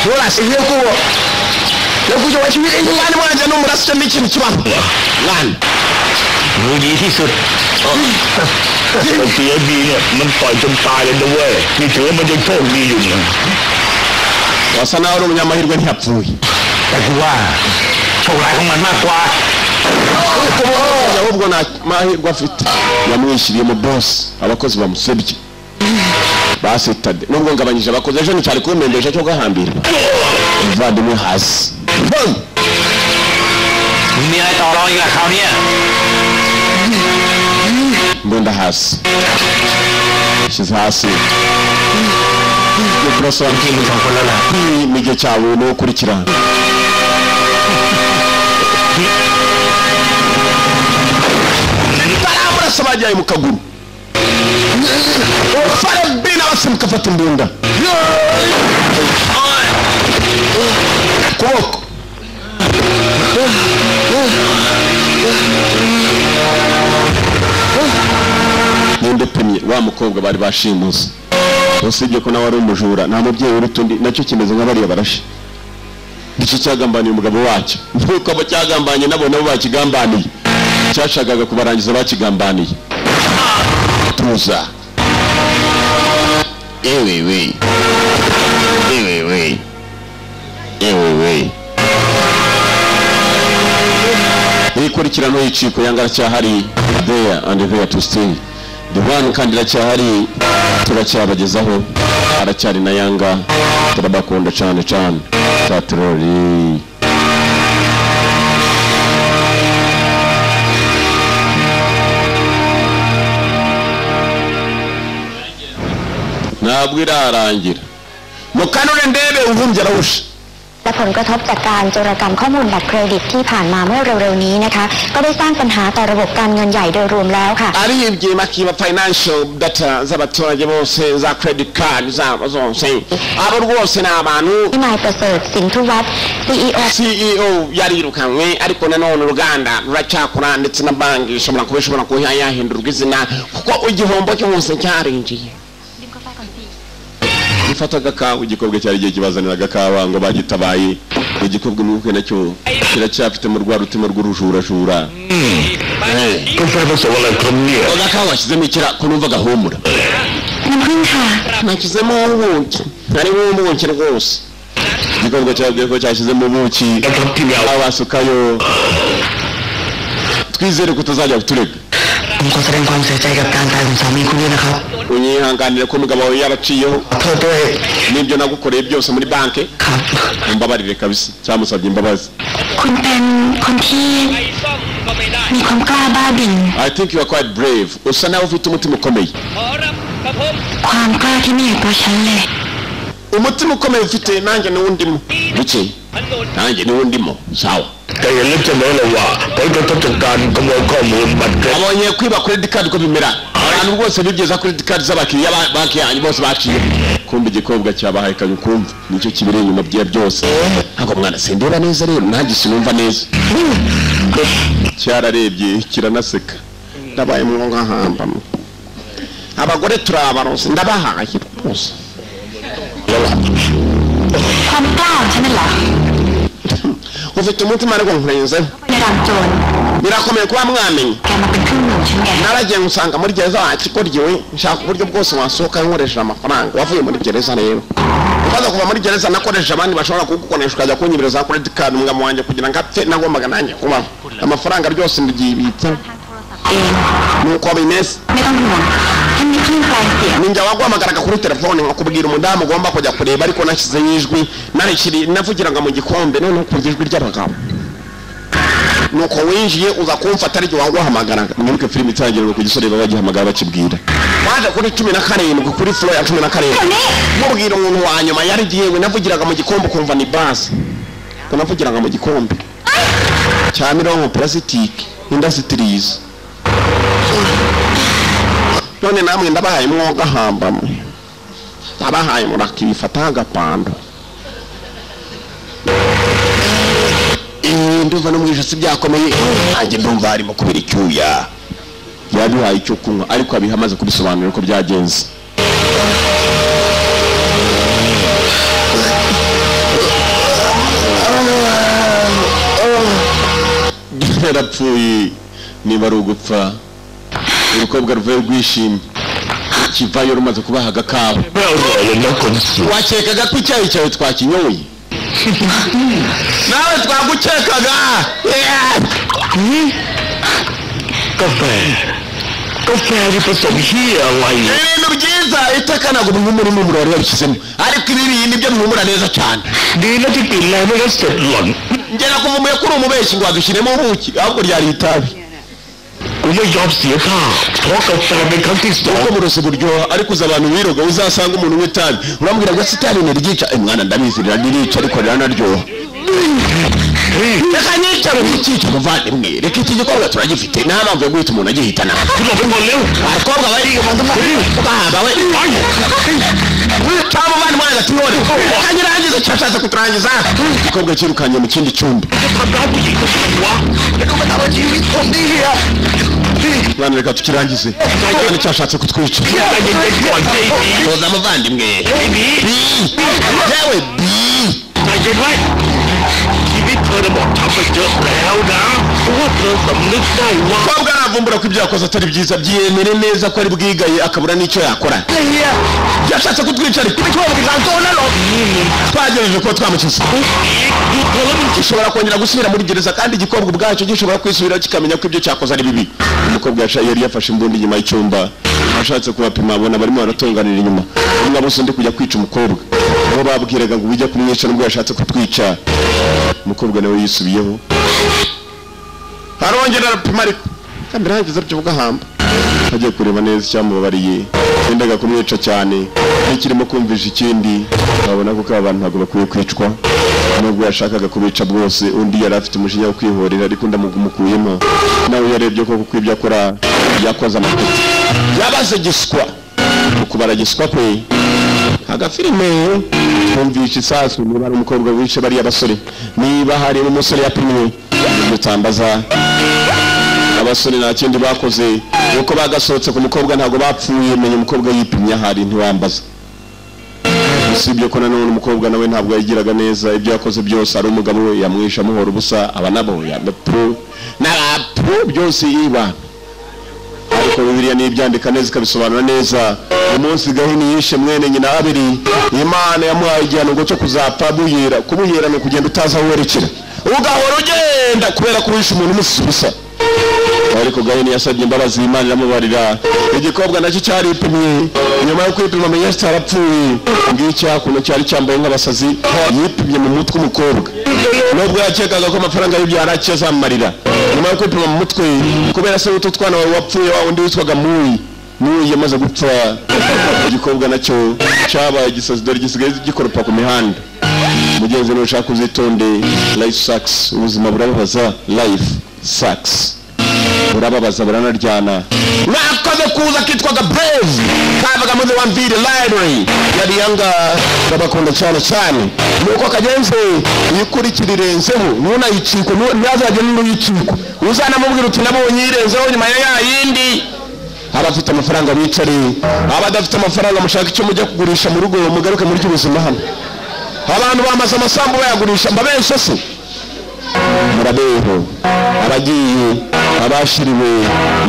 Tôi là sự yêu của. Nếu cô cho anh chuyện anh ăn mà cho nó một đợt chân đi chìm chua. Ngan. Người gì thì sụt. Cái kia gì nè, mình phải chân tay lên đâu vậy? Như thế mình đang thôn đi rồi. Wasana uru munyamahirwe ntiyapfuye. Ndakuwa. Chola ko man makwa. Ahubwo na mahirwe afite yamwishyiriye mu boss abakozi bamusebye basitade nubwo ngabanyije abakozi ejo ni cyari kumendesha cyo gahambira vadimwe hasiมีอะไรต่อรองอีกล่ะคราวนี้ mbunda hasi shize hasi ni professorที่มึงสองคนแล้วล่ะ mige cyawe no kurikirana sabajyaye mu kaguru fare bina basimka fata imbunda kuboko wa mukobwa bari bashimuse usibye ko nawe ari umujura nta mubyeyi urutundi nacyo kimeze nk'abariya barashe iki cyagambaniye umugabo wacyo nuko abo cyagambanye nabo bakigambaniye cyashakaga kubarangiza bakigambaniye tuza ewewe ikurikirano y'iciko yanga cyahari there and there to stay the one kandi racyahari turacyabagezaho aracyari na yanga turabakunda cyane tatrori ntabwo irarangira mukanure ndebe uvumbye arahusha และผลกระทบจากการโจรกรรมข้อมูลบัตรเครดิตที่ผ่านมาเมื่อเร็วๆนี้นะคะก็ได้สร้างปัญหาต่อระบบการเงินใหญ่โดยรวมแล้วค่ะ aribye makiba financial data z'abaturage bose za credit card zabo zose abo rwose n'abantu นายประเสริฐสินธุวัฒน์ CEO yarirukanwe ariko nanone uruganda ruracyakora ndetse na banki ishobora kuba yahindurwa izina kuko igihombo cyose cyarinjiye ifataga kawe igikobwa cyari giye kibazaniraga kawa ngo bagitabaye igikobwa n'uko nacyo kiracyafite mu rwa rutima rw'urujurajura ko fava sola premier oga kawa kizemo ikira ko numva gahumura น้ำผึ้งค่ะ nakizemo ubuki ari ubuki rwose igikobwa cyabwiye ko cyashyizemo ubuki abasukayo twizere ko tuzajya kuturega ผมขอแสดงความเสียใจกับการตายของสามีคุณด้วยนะครับ unyihanganire ko umugabo wawe yaraciyeho ขอโทษด้วย n'ibyo nagukoreye byose muri banki ครับ umbabarire kabisa cyamusabye imbabazi คุณเป็นคนที่มีความกล้าบ้าบิ่น I think you are quite brave usa nawe ufite umutima ukomeye ความกล้าที่ไม่เห็นตัวฉันเลย umutima ukomeye ufite nanjye niwundimo buke nanjye niwundimo sawa แต่อย่าลืมเสมอเลยว่าผลกระทบจากการขโมยข้อมูลบัตรเครดิต abonye kwiba credit card ko bimera abantu rwose bibye credit card z'abakiriya banki yanyu bose baciye kumbe igikobwa cyabahaye kanyu kumva nicyo kibiri inyuma bye byose ntabwo mwana sendeba neza rero nanjye sinumva neza cyararebye kiranaseka ndabaye mu ngahamba abagore turabaronse ndabahaye bose ความกล้าของฉันนั่นแหละ ufite umutima ariko nkurenze ในรามโจร birakomeye kuba mwamenye แกมาเป็นครึ่งหนึ่งฉันไง naragiye gusanga muri gereza wakikoryewe nshaka uburyo bwose wasohoka nkoresheje amafaranga wavuye muri gereza rero umaze kuva muri gereza nakoresheje abandi bashobora kugukoresha ukajya kunyibiriza credit card umugabo wanjye kugira ngo apfe nagombaga nanjye kubaho amafaranga ryose ndigibitse เอง nuko bimeze ไม่ต้องห่วงฉันมีคลื่นแปลงเสียง ninjya waguhamagaraga kuri telefone nkakubwira umudamu ugomba kujya kureba ariko nashyizeho ijwi navugiraga mu gikombe noneho kumva ijwi ry'abagabo nuko winjiye uza kumfata ariko waguhamagaraga mwibuke filime itangirwa ku gisore baba bagihamagara bakibwira waje kuri 17 kuri floor ya 17 mubwira umuntu wa nyuma yari giyewe navugiraga mu gikombe kumva ni base ko navugiraga mu gikombe cya mirongo plastic industries none namwe ndabahaye mwoga hambamwe ndabahaye murakibifata agapando nduva no mwijisi byakomeye nanjye ndumva harimo kubira icyuya yabihaye icyo kunywa ariko abihamaze kubisobanura ko byagenze yarapfuye niba ari ugupfa urukobwa ruvuye rwishimye kivayo rumaze kubaha agakawa wakekaga ko icyayi cyawe twakinyoye nawe twagukekagaกาแฟที่ผสมเหี้ยอะไร ibintu byiza itaka ntabwo bihumura impumuro wari wabishyizemo ariko ibi nibyo bihumura neza cyane ดีนะที่กลิ่นแรงไม่งั้นเสร็จหล่น ngera kuvumuye kuri umubeshyi ngo wadushyiremo ubuki ahubwo ryari itabi กูไม่ยอมเสียค่าเพราะกาแฟเป็นครั้งที่สอง uko buroso buryoha ariko uza abantu biroga uzasanga umuntu w'itabi urambwira ngo sitari niryica mwana ndabizi riranica ariko riranaryoha reka nyicare ntikica muvandimwe reka iki gikorwa turagifite nta mpamvu yo guhita umuntu agihitana คุณบอกเป็นหมดเร็ว abakobwa bari bahamba we cyangwa abandi mwana gatiyore kanyirangiza cyashatse kuturangiza umukobwa kirukanye mu kindi cyumba mwana reka tukirangize kandi cyashatse kutwica toza amavandimwe yewe umukobwa aravumbura ko ibyo yakoze atari byiza byiyemere neza ko ari bwigaye akabura n'icyo yakora byashatse kutwica ariko twagerageje kuba twamukiza gishobora kongera gusubira muri gereza kandi igikobwa ubwacyo gishobora kwisubira kikamenya ko ibyo cyakoze ari bibi umukobwa yari yafashe imbunda inyuma y'icyumba ashatse kubapima abona barimo baratunganira inyuma umwe bose undi kujya kwica umukobwa aho babwiraga ngo bijya kumwica nubwo yashatse kutwica umukobwa nawe yisubiyeho arongera arapima ariko kandi rangiza byo bugahamba agiye kureba neza icyamubabariye yendaga kumwica cyane n'ikirimo kumvisha ikindi babona ko abantu ntabwo bakwiye kwicwa nubwo yashakaga kubica bwose undi yari afite umujinya wo kwihorera ariko ndamugumukuyemo nawe yarebye ko kuko ibyo akora yakoze amakosa yabaze giswa ukubara giswa kwe agafilime kumvisha isasu niba ari umukobwa wishe bariya basore niba hari umusore yapimwe gutambaza abasore nta kindi bakoze uko bagasohotse ku mukobwa ntago bapfuye menye umukobwa yipimye ahari ntiwambaza usibye ko nanone umukobwa nawe ntabwo yigiraga neza ibyo yakoze byose ari umugabo we yamwisha muhora ubusa aba nabo yapro n'abapro byose yiba ariko Bibiliya nibyandika neza ikabisobanura neza umunsi Gahini yishe mwene nyina Abeli Imana yamuhaye igihano cyo kuzapfa kubuyera no kugenda utaza werekera ugahora ugenda kubera kubisha umuntu umusubiza ariko Gahini yasabye imbabazi Imana iramubarira igikobwa nacyo cyaripimye nyuma yo kwipima amenya cyarapfuye ngiki hakuno cyari cyambaye nk'abasazi yipimye mu mutwe umukobwa nubwo yakekaga ko amafaranga y'ibyo yarakiza amarira nyuma yo kwipima mu mutwe kubera se uto twana wawe wapfuye wa undi witwaga Muyi yamaze gupfa igikobwa nacyo cyabaye igisazi dore gisigaye gikoropa ku mihanda mugenzi no ushaka uzitonde life sucks ubuzima burababaza life sucks burababaza buranaryana nakoze kuza kitwaga Brave kabaga muri Wamvire library yari yanga babakunda cyane nuko kagenze yikurikirirenzeho nuna yiciko nyazaje n'uyiciko uzana mubwira uti nabonye yirenzeho nyuma ya yindi abafite amafaranga bicare abadafite amafaranga mushaka icyo mujya kugurisha mu rugo mugaruke muri cy'ubuzima hano abantu bamaze amasambu bayagurisha mbabeshe se murabeho abagiye abashiriwe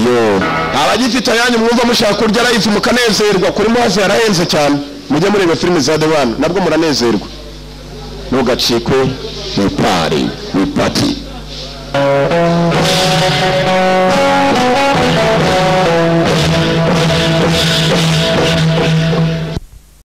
yo abagifite yanyu mwumva mushaka kurya life mukanezerwa kuri muhaze yarahenze cyane mujye mureba filime za The One nabwo muranezerwa ntugacikwe mu party